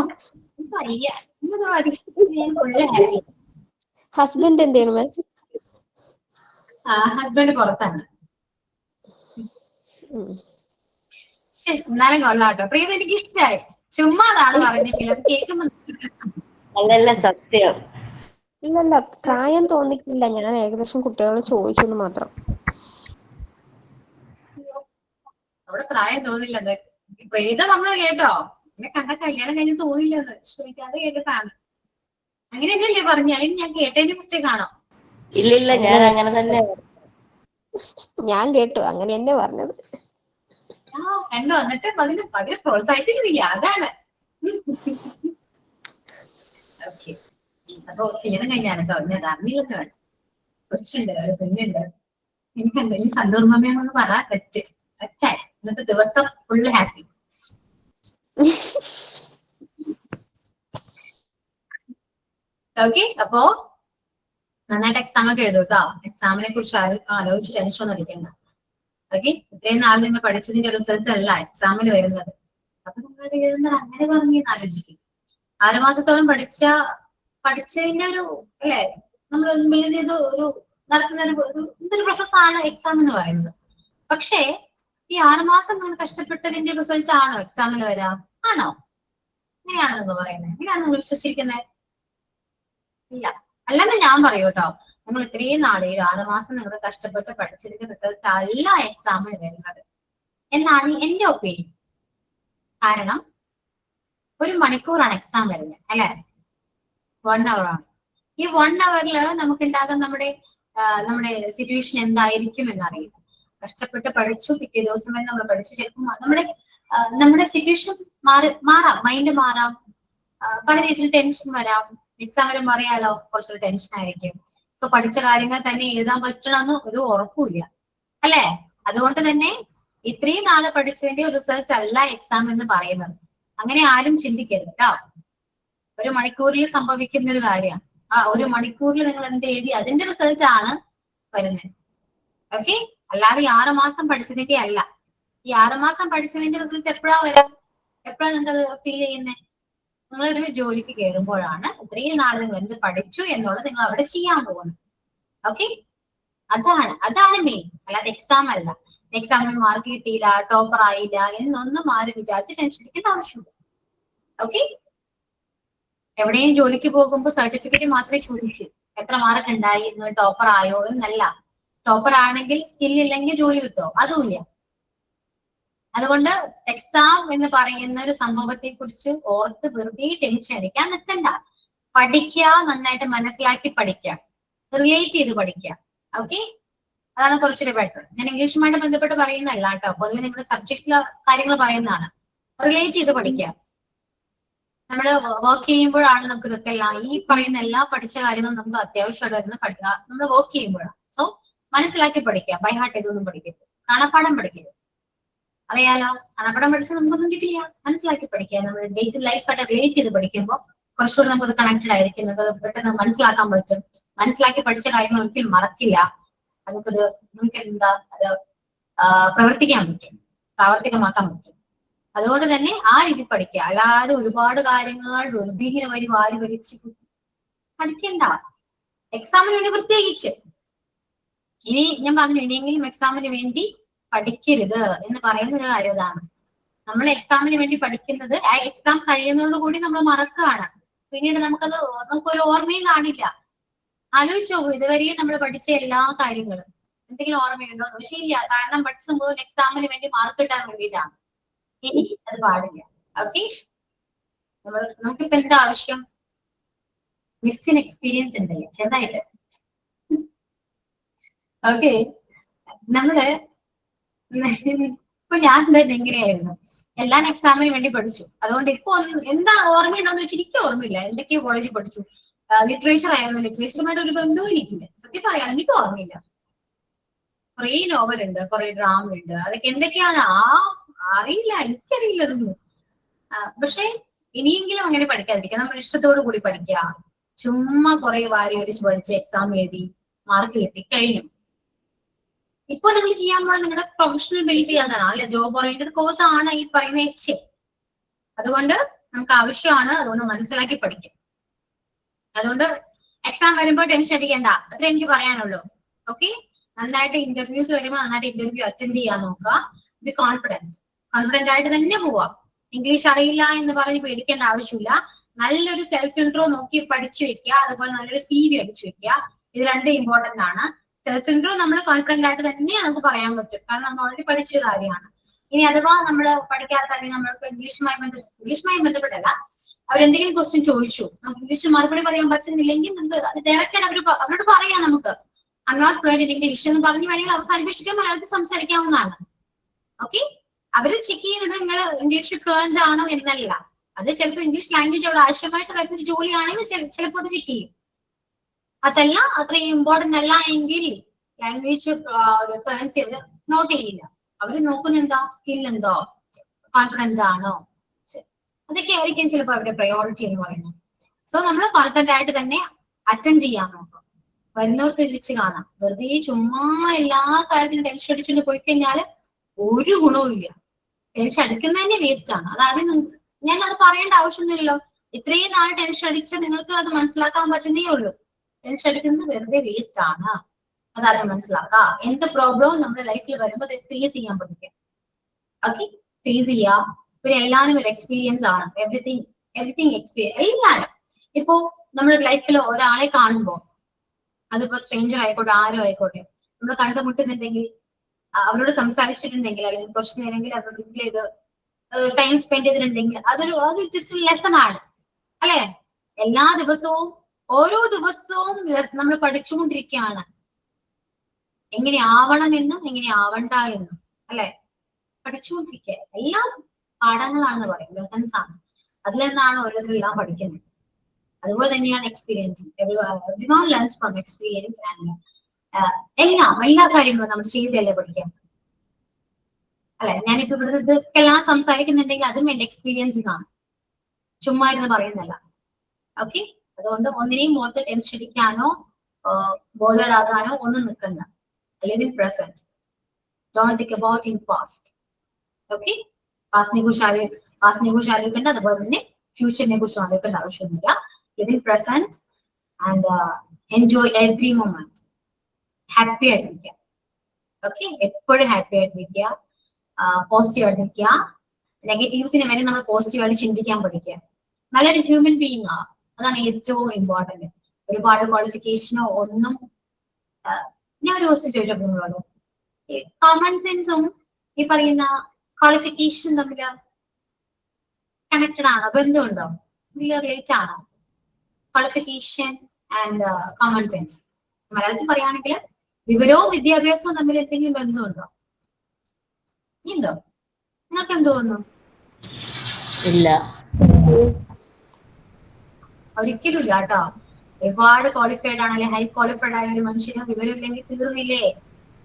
ഹസ്ബൻഡ് എന്ത് ചെയ്യണം മാം? ഹസ്ബൻഡ് പുറത്താണ്. എന്നാലും കൊള്ളാട്ടോ. പ്രീത എനിക്ക് ഇഷ്ടായി. ചുമ്മാ അതാണ് പറഞ്ഞെങ്കിലും കേൾക്കുമ്പോ അല്ലല്ല സത്യം. ഇല്ലല്ല പ്രായം തോന്നിക്കില്ല. ഞാൻ ഏകദേശം കുട്ടികളെ ചോദിച്ചെന്ന് മാത്രം. അവിടെ പ്രായം തോന്നില്ലെന്ന് പ്രീത പറഞ്ഞത് കേട്ടോ. എന്നെ കണ്ട കല്യാണം കഴിഞ്ഞ് തോന്നില്ലെന്ന് ചോദിക്കാതെ കേട്ടിട്ടാണ്. അങ്ങനെയല്ലേ പറഞ്ഞു? അല്ലെങ്കിൽ ഞാൻ കേട്ടതിന്റെ മിസ്റ്റേക്ക് ആണോ? ഇല്ലില്ല, ഞാൻ അങ്ങനെ തന്നെ. ഞാൻ കേട്ടു, അങ്ങനെ തന്നെ പറഞ്ഞത്. കണ്ടോ? എന്നിട്ട് അതിനെ പ്രോത്സാഹിപ്പിക്കുന്നില്ല. അതാണ്. ഓക്കെ, അപ്പൊ കല്യാണം കഴിഞ്ഞാണ് കേട്ടോ. ഞാൻ അറിഞ്ഞില്ലെന്ന് വേണം. കൊച്ചുണ്ട്, ഒരു കുഞ്ഞുണ്ട്. എനിക്ക് എന്തെങ്കിലും സന്തോർമ്മമെന്ന് പറ. തെറ്റ് ഇന്നത്തെ ദിവസം ഫുള്ള് ഹാപ്പി. ഓക്കെ, അപ്പോ നന്നായിട്ട് എക്സാം ഒക്കെ എഴുതും കേട്ടോ. എക്സാമിനെ കുറിച്ച് ആലോചിച്ച് ടെൻഷൻ ഒന്നും അടിക്കണ്ട. ഓക്കെ, ഇത്രയും നാൾ നിങ്ങൾ പഠിച്ചതിന്റെ റിസൾട്ട് അല്ല എക്സാമിൽ വരുന്നത്. അപ്പൊ നിങ്ങൾ എഴുതുന്നത് അങ്ങനെ പറഞ്ഞെന്ന് ആലോചിക്കും. 6 മാസത്തോളം പഠിച്ചതിന്റെ ഒരു അല്ലെ, നമ്മൾ ബേസ് ചെയ്ത് ഒരു നടത്തുന്ന ഒരു പ്രോസസ്സാണ് എക്സാം എന്ന് പറയുന്നത്. പക്ഷേ ഈ 6 മാസം നിങ്ങൾ കഷ്ടപ്പെട്ടതിന്റെ റിസൾട്ട് ആണോ എക്സാമിൽ വരാം? ആണോ? അങ്ങനെയാണോ നിങ്ങൾ പറയുന്നത്? അങ്ങനെയാണോ നിങ്ങൾ വിശ്വസിക്കുന്നത്? ഇല്ല, അല്ലെന്ന് ഞാൻ പറയൂ കേട്ടോ. നിങ്ങൾ ഇത്രയും നാളെ 6 മാസം നിങ്ങൾ കഷ്ടപ്പെട്ട് പഠിച്ചതിന്റെ റിസൾട്ട് അല്ല എക്സാമിന് വരുന്നത് എന്നാണ് എന്റെ ഒപ്പീനിയൻ. കാരണം 1 മണിക്കൂറാണ് എക്സാം വരുന്നത് അല്ലെ? 1 hour ആണ്. ഈ 1 hourൽ നമുക്ക് ഉണ്ടാകുന്ന നമ്മുടെ സിറ്റുവേഷൻ എന്തായിരിക്കും എന്നറിയില്ല. കഷ്ടപ്പെട്ട് പഠിച്ചു, പിറ്റേ ദിവസം വരെ നമ്മൾ പഠിച്ചു. ചിലപ്പോൾ നമ്മുടെ സിറ്റുവേഷൻ മാറാം, മൈൻഡ് മാറാം, പല രീതിയിൽ ടെൻഷൻ വരാം. എക്സാമിൽ അറിയാലോ, കുറച്ചൊരു ടെൻഷൻ ആയിരിക്കും. സോ പഠിച്ച കാര്യങ്ങൾ തന്നെ എഴുതാൻ പറ്റണമെന്ന് ഒരു ഉറപ്പുമില്ല അല്ലെ? അതുകൊണ്ട് തന്നെ ഇത്രയും നാളെ പഠിച്ചതിന്റെ റിസൾട്ട് അല്ല എക്സാം എന്ന് പറയുന്നത്. അങ്ങനെ ആരും ചിന്തിക്കരുത് കേട്ടോ. ഒരു മണിക്കൂറിൽ സംഭവിക്കുന്ന ഒരു കാര്യമാണ്. ആ ഒരു മണിക്കൂറിൽ നിങ്ങൾ എന്ത് എഴുതി അതിന്റെ റിസൾട്ട് ആണ് വരുന്നത്. ഓക്കെ, അല്ലാതെ ഈ 6 മാസം പഠിച്ചതിന്റെ അല്ല. ഈ 6 മാസം പഠിച്ചതിന്റെ റിസൾട്ട് എപ്പോഴാ വരാം? എപ്പോഴാ നിങ്ങൾക്ക് അത് ഫീൽ ചെയ്യുന്നത്? നിങ്ങളൊരു ജോലിക്ക് കയറുമ്പോഴാണ് ഇത്രയും നാൾ നിങ്ങൾ എന്ത് പഠിച്ചു എന്നുള്ളത് നിങ്ങൾ അവിടെ ചെയ്യാൻ പോകുന്നത്. ഓക്കെ, അതാണ് മെയിൻ, അല്ലാതെ എക്സാം അല്ല. എക്സാമിന് മാർക്ക് കിട്ടിയില്ല, ടോപ്പർ ആയില്ല എന്നൊന്നും ആരും വിചാരിച്ച് ടെൻഷൻ അടിക്കേണ്ട ആവശ്യമില്ല. ഓക്കെ, എവിടെയും ജോലിക്ക് പോകുമ്പോൾ സർട്ടിഫിക്കറ്റ് മാത്രമേ ചോദിക്കൂ. എത്ര മാർക്ക് ഉണ്ടായി, ടോപ്പർ ആയോ എന്നല്ല. ടോപ്പർ ആണെങ്കിൽ സ്കില്ലില്ലെങ്കിൽ ജോലി കിട്ടോ? അതുമില്ല. അതുകൊണ്ട് എക്സാം എന്ന് പറയുന്ന ഒരു സംഭവത്തെ കുറിച്ച് ഓർത്ത് വെറുതെ ടെൻഷൻ അടിക്കാൻ നിൽക്കണ്ട. പഠിക്കുക, നന്നായിട്ട് മനസ്സിലാക്കി പഠിക്കുക, റിലേറ്റ് ചെയ്ത് പഠിക്കുക. ഓക്കെ, അതാണ് കുറച്ചുകൂടി ബെറ്റർ. ഞാൻ ഇംഗ്ലീഷുമായിട്ട് ബന്ധപ്പെട്ട് പറയുന്നതല്ല കേട്ടോ, പൊതുവെ നിങ്ങളുടെ സബ്ജക്റ്റിലെ കാര്യങ്ങൾ പറയുന്നതാണ്. റിലേറ്റ് ചെയ്ത് പഠിക്കുക. നമ്മൾ വർക്ക് ചെയ്യുമ്പോഴാണ് നമുക്ക് ഇതൊക്കെ എല്ലാം ഈ പറയുന്ന എല്ലാ പഠിച്ച കാര്യങ്ങളും നമുക്ക് അത്യാവശ്യമായിട്ട് വരുന്ന പഠിക്കുക നമ്മൾ വർക്ക് ചെയ്യുമ്പോഴാണ്. സോ മനസ്സിലാക്കി പഠിക്കുക, ബൈ ഹാർട്ട് ചെയ്തൊന്നും പഠിക്കരുത്, കാണാപ്പാഠം പഠിക്കരുത്. അറിയാലോ, കാണാപ്പാഠം പഠിച്ചാൽ നമുക്കൊന്നും കിട്ടില്ല. മനസ്സിലാക്കി പഠിക്കുക. നമ്മൾ ഡേ ടു ലൈഫ് ആയിട്ട് റിലേറ്റ് ചെയ്ത് പഠിക്കുമ്പോൾ കുറച്ചുകൂടി നമുക്കത് കണക്റ്റഡ് ആയിരിക്കും, നമുക്കത് പെട്ടെന്ന് മനസ്സിലാക്കാൻ പറ്റും. മനസ്സിലാക്കി പഠിച്ച കാര്യങ്ങൾ ഒരിക്കലും മറക്കില്ല. നമുക്ക് എന്താ അത് പ്രവർത്തിക്കാൻ പറ്റും, പ്രാവർത്തികമാക്കാൻ പറ്റും. അതുകൊണ്ട് തന്നെ ആ രീതി പഠിക്കുക. അല്ലാതെ ഒരുപാട് കാര്യങ്ങൾ വെറുതെ ഇങ്ങനെ വാരി വലിച്ച് പഠിക്കണ്ട. എക്സാമിന് വേണ്ടി പ്രത്യേകിച്ച് ഇനി ഞാൻ പറഞ്ഞു, ഇനിയെങ്കിലും എക്സാമിന് വേണ്ടി പഠിക്കരുത് എന്ന് പറയുന്ന ഒരു കാര്യം ഇതാണ്. നമ്മൾ എക്സാമിന് വേണ്ടി പഠിക്കുന്നത് ആ എക്സാം കഴിയുന്നതോടുകൂടി നമ്മൾ മറക്കുകയാണ്. പിന്നീട് നമുക്കൊരു ഓർമ്മയും കാണില്ല. ആലോചിച്ച് നോക്കൂ, ഇതുവരെയും നമ്മൾ പഠിച്ച എല്ലാ കാര്യങ്ങളും എന്തെങ്കിലും ഓർമ്മയുണ്ടോ? പക്ഷേ ഇല്ല. കാരണം പഠിച്ചത് മുഴുവൻ എക്സാമിന് വേണ്ടി മാർക്ക് കിട്ടാൻ വേണ്ടിയിട്ടാണ്. ഇനി അത് പാടില്ല. ഓക്കെ, നമുക്കിപ്പോ എന്താ ആവശ്യം? മിസ്സിന് എക്സ്പീരിയൻസ് ഉണ്ടല്ലേ ചെറുതായിട്ട്. ഓക്കെ, നമ്മള് ഇപ്പൊ ഞാൻ തന്നെ എങ്ങനെയായിരുന്നു, എല്ലാ എക്സാമിന് വേണ്ടി പഠിച്ചു. അതുകൊണ്ട് ഇപ്പൊ എന്താ ഓർമ്മയുണ്ടോന്ന് വെച്ചാൽ എനിക്ക് ഓർമ്മയില്ല. എന്തൊക്കെയോ കോളേജിൽ പഠിച്ചു. ലിറ്ററേച്ചർ ആയിരുന്നു, ലിറ്ററേച്ചറുമായിട്ട് ഒരു ബന്ധവും എനിക്കില്ല. സത്യം പറയാം, എനിക്ക് ഓർമ്മയില്ല. കുറെ നോവൽ ഉണ്ട്, കുറെ ഡ്രാമ ഉണ്ട്. അതൊക്കെ എന്തൊക്കെയാണ് അറിയില്ല, എനിക്കറിയില്ല അതൊന്നും. പക്ഷെ ഇനിയെങ്കിലും അങ്ങനെ പഠിക്കാതിരിക്കുക. നമ്മൾ ഇഷ്ടത്തോടു കൂടി പഠിക്കുക. ചുമ്മാ കുറെ വാരി വരിച്ച് പഠിച്ച് എക്സാം എഴുതി മാർക്ക് കിട്ടി കഴിഞ്ഞു. ഇപ്പൊ നിങ്ങൾ ചെയ്യാൻ പോകുന്നത് നിങ്ങളുടെ പ്രൊഫഷണൽ ബേസ് ചെയ്യാനാണ്, അല്ലെ? ജോബ് ഓറിയന്റഡ് കോഴ്സ് ആണ് ഈ പറയുന്ന എച്ച്. അതുകൊണ്ട് നമുക്ക് ആവശ്യമാണ്. അതുകൊണ്ട് മനസ്സിലാക്കി പഠിക്കും. അതുകൊണ്ട് എക്സാം വരുമ്പോൾ ടെൻഷൻ അടിക്കേണ്ട, അത്രേ എനിക്ക് പറയാനുള്ളൂ. ഓക്കെ, നന്നായിട്ട് ഇന്റർവ്യൂസ് വരുമ്പോൾ നന്നായിട്ട് ഇന്റർവ്യൂ അറ്റൻഡ് ചെയ്യാൻ നോക്കുക. ബി കോൺഫിഡന്റ് ആയിട്ട് തന്നെ പോവാം. ഇംഗ്ലീഷ് അറിയില്ല എന്ന് പറഞ്ഞ് പേടിക്കേണ്ട ആവശ്യമില്ല. നല്ലൊരു സെൽഫ് ഇൻട്രോ നോക്കി പഠിച്ചു വെക്കുക. അതുപോലെ നല്ലൊരു CV അടിച്ചു വെക്കുക. ഇത് രണ്ടും ഇമ്പോർട്ടന്റ് ആണ്. സെൽഫ് ഇൻട്രോ നമ്മൾ കോൺഫിഡന്റ് ആയിട്ട് തന്നെ നമുക്ക് പറയാൻ പറ്റും, കാരണം നമ്മൾ ഓൾറെഡി പഠിച്ചൊരു കാര്യമാണ്. ഇനി അഥവാ നമ്മൾ പഠിക്കാത്ത, അല്ലെങ്കിൽ നമ്മൾക്ക് ഇംഗ്ലീഷുമായി ബന്ധപ്പെട്ടല്ല, അവരെന്തെങ്കിലും ക്വസ്റ്റ്യൻ ചോദിച്ചു, നമുക്ക് ഇംഗ്ലീഷ് മറുപടി പറയാൻ പറ്റുന്നില്ലെങ്കിൽ നമുക്ക് അത് ഡയറക്റ്റ് അവരോട് പറയാം. നമുക്ക് I not fluent in English എന്ന് പറഞ്ഞ് വേണമെങ്കിൽ അവസാനിപ്പിച്ചിട്ട് മലയാളത്തിൽ സംസാരിക്കാവുന്നതാണ്. ഓക്കെ, അവര് ചെക്ക് ചെയ്യുന്നത് നിങ്ങൾ ഇംഗ്ലീഷ് ഫ്ലുവന്റ് ആണോ എന്നല്ല. അത് ചിലപ്പോൾ ഇംഗ്ലീഷ് ലാംഗ്വേജ് അവിടെ ആവശ്യമായിട്ട് വരുന്ന ഒരു ജോലിയാണെങ്കിൽ ചിലപ്പോൾ അത് ചെക്ക് ചെയ്യും. അതല്ല അത്രയും ഇമ്പോർട്ടന്റ് അല്ല എങ്കിൽ ലാംഗ്വേജ് ഫ്ലുവൻസി അവര് നോട്ട് ചെയ്യില്ല. അവര് നോക്കുന്ന എന്താ, സ്കിൽ ഉണ്ടോ, കോൺഫിഡൻസ് ആണോ, അതൊക്കെ ആയിരിക്കും ചിലപ്പോൾ അവരുടെ പ്രയോറിറ്റി എന്ന് പറയുന്നത്. സോ നമ്മൾ കോൺഫിഡന്റ് ആയിട്ട് തന്നെ അറ്റൻഡ് ചെയ്യാൻ നോക്കാം. വരുന്നവർക്ക് ഒരുമിച്ച് കാണാം. വെറുതെ ചുമ്മാ എല്ലാ കാര്യത്തിനും ടെൻഷൻ അടിച്ചുകൊണ്ട് പോയി കഴിഞ്ഞാൽ ഒരു ഗുണവും ഇല്ല. ടെൻഷൻ അടിക്കുന്നതന്നെ വേസ്റ്റ് ആണ്. അതായത് ഞാൻ അത് പറയേണ്ട ആവശ്യമൊന്നുമില്ലല്ലോ. ഇത്രയും നാൾ ടെൻഷൻ അടിച്ച് നിങ്ങൾക്ക് അത് മനസ്സിലാക്കാൻ പറ്റുന്നേ ഉള്ളൂ. ടെൻഷൻ അടിക്കുന്നത് വെറുതെ വേസ്റ്റ് ആണ്. അതാദ്യം മനസ്സിലാക്കാം. എന്ത് പ്രോബ്ലവും നമ്മുടെ ലൈഫിൽ വരുമ്പോൾ ഫേസ് ചെയ്യാൻ പഠിക്കാം. ഓക്കെ, ഫേസ് ചെയ്യാം. പിന്നെ എല്ലാവരും ഒരു എക്സ്പീരിയൻസ് ആണ്. എവറിത്തിങ് എക്സ്പീരിയൻസ് എല്ലാവരും. ഇപ്പോ നമ്മുടെ ലൈഫിൽ ഒരാളെ കാണുമ്പോൾ, അതിപ്പോ സ്ട്രേഞ്ചർ ആയിക്കോട്ടെ, ആരും ആയിക്കോട്ടെ, നമ്മൾ കണ്ടുമുട്ടുന്നുണ്ടെങ്കിൽ, അവരോട് സംസാരിച്ചിട്ടുണ്ടെങ്കിൽ, അല്ലെങ്കിൽ കുറച്ച് നേരമെങ്കിലും അവരോട് ടൈം സ്പെൻഡ് ചെയ്തിട്ടുണ്ടെങ്കിൽ അതൊരു ജസ്റ്റ് ലെസൺ ആണ്, അല്ലെ? എല്ലാ ദിവസവും ഓരോ ദിവസവും നമ്മൾ പഠിച്ചുകൊണ്ടിരിക്കുകയാണ്. എങ്ങനെ ആവണമെന്നും എങ്ങനെ ആവണ്ട എന്നും, അല്ലെ? പഠിച്ചുകൊണ്ടിരിക്കുക. എല്ലാം പാഠങ്ങളാണെന്ന് പറയും, ലെസൺസ് ആണ്. അതിൽ നിന്നാണ് ഓരോരുത്തരെല്ലാം പഠിക്കുന്നത്. അതുപോലെ തന്നെയാണ് experience. Everyone learns from experience. And എല്ലാ കാര്യങ്ങളും നമ്മൾ ചെയ്തല്ലേ പഠിക്കാൻ, അല്ലെ? ഞാനിപ്പോ ഇവിടുത്തെ ഇതൊക്കെല്ലാം സംസാരിക്കുന്നുണ്ടെങ്കിൽ അതും എന്റെ എക്സ്പീരിയൻസ് ആണ്, ചുമ്മാ ഇരുന്ന് പറയുന്നല്ല. ഓക്കെ, അതുകൊണ്ട് ഒന്നിനെയും ഓർത്ത് ടെൻഷൻ അടിക്കാനോ ബോധേഡ് ആകാനോ ഒന്നും നിൽക്കണ്ട. Live in present, don't think about in past. Okay, പാസ്റ്റിനെ കുറിച്ച് ആലോചിക്കേണ്ട, അതുപോലെ തന്നെ ഫ്യൂച്ചറിനെ കുറിച്ച് ആലോചിക്കേണ്ട ആവശ്യമൊന്നുമില്ല. Live in present and enjoy every moment. Happy ആയിട്ടിരിക്കുക. ഓക്കെ, എപ്പോഴും ഹാപ്പി ആയിട്ടിരിക്കുക, പോസിറ്റീവ് ആയിട്ടിരിക്കുക. നെഗറ്റീവ്സിനെ വരെ നമ്മൾ പോസിറ്റീവായിട്ട് ചിന്തിക്കാൻ പഠിക്കുക. നല്ലൊരു ഹ്യൂമൻ ബീയിങ് ആ, അതാണ് ഏറ്റവും ഇമ്പോർട്ടന്റ്. ഒരുപാട് ക്വാളിഫിക്കേഷനോ ഒന്നും. ഞാൻ ഒരു ക്വസ്റ്റ്യൻ ചോദിച്ചപ്പോൾ നിങ്ങളോട്, കോമൺ സെൻസും ഈ പറയുന്ന ക്വാളിഫിക്കേഷനും തമ്മിൽ കണക്റ്റഡ് ആണോ, ബന്ധമുണ്ടോ, റിലേറ്റ് ആണോ? ക്വാളിഫിക്കേഷൻ ആൻഡ് കോമൺ സെൻസ്, മലയാളത്തിൽ പറയുകയാണെങ്കിൽ വിവരവും വിദ്യാഭ്യാസവും തമ്മിൽ എന്തെങ്കിലും ബന്ധമുണ്ടോ? ഉണ്ടോ? നിങ്ങൾക്ക് എന്ത് തോന്നുന്നു? ഇല്ല. ഒരിക്കലും ഇല്ല കേട്ടോ. ഒരുപാട് ക്വാളിഫൈഡ് ആണ്, അല്ലെ ഹൈ ക്വാളിഫൈഡ് ആയ ഒരു മനുഷ്യന് വിവരമില്ലെങ്കിൽ തീർന്നില്ലേ?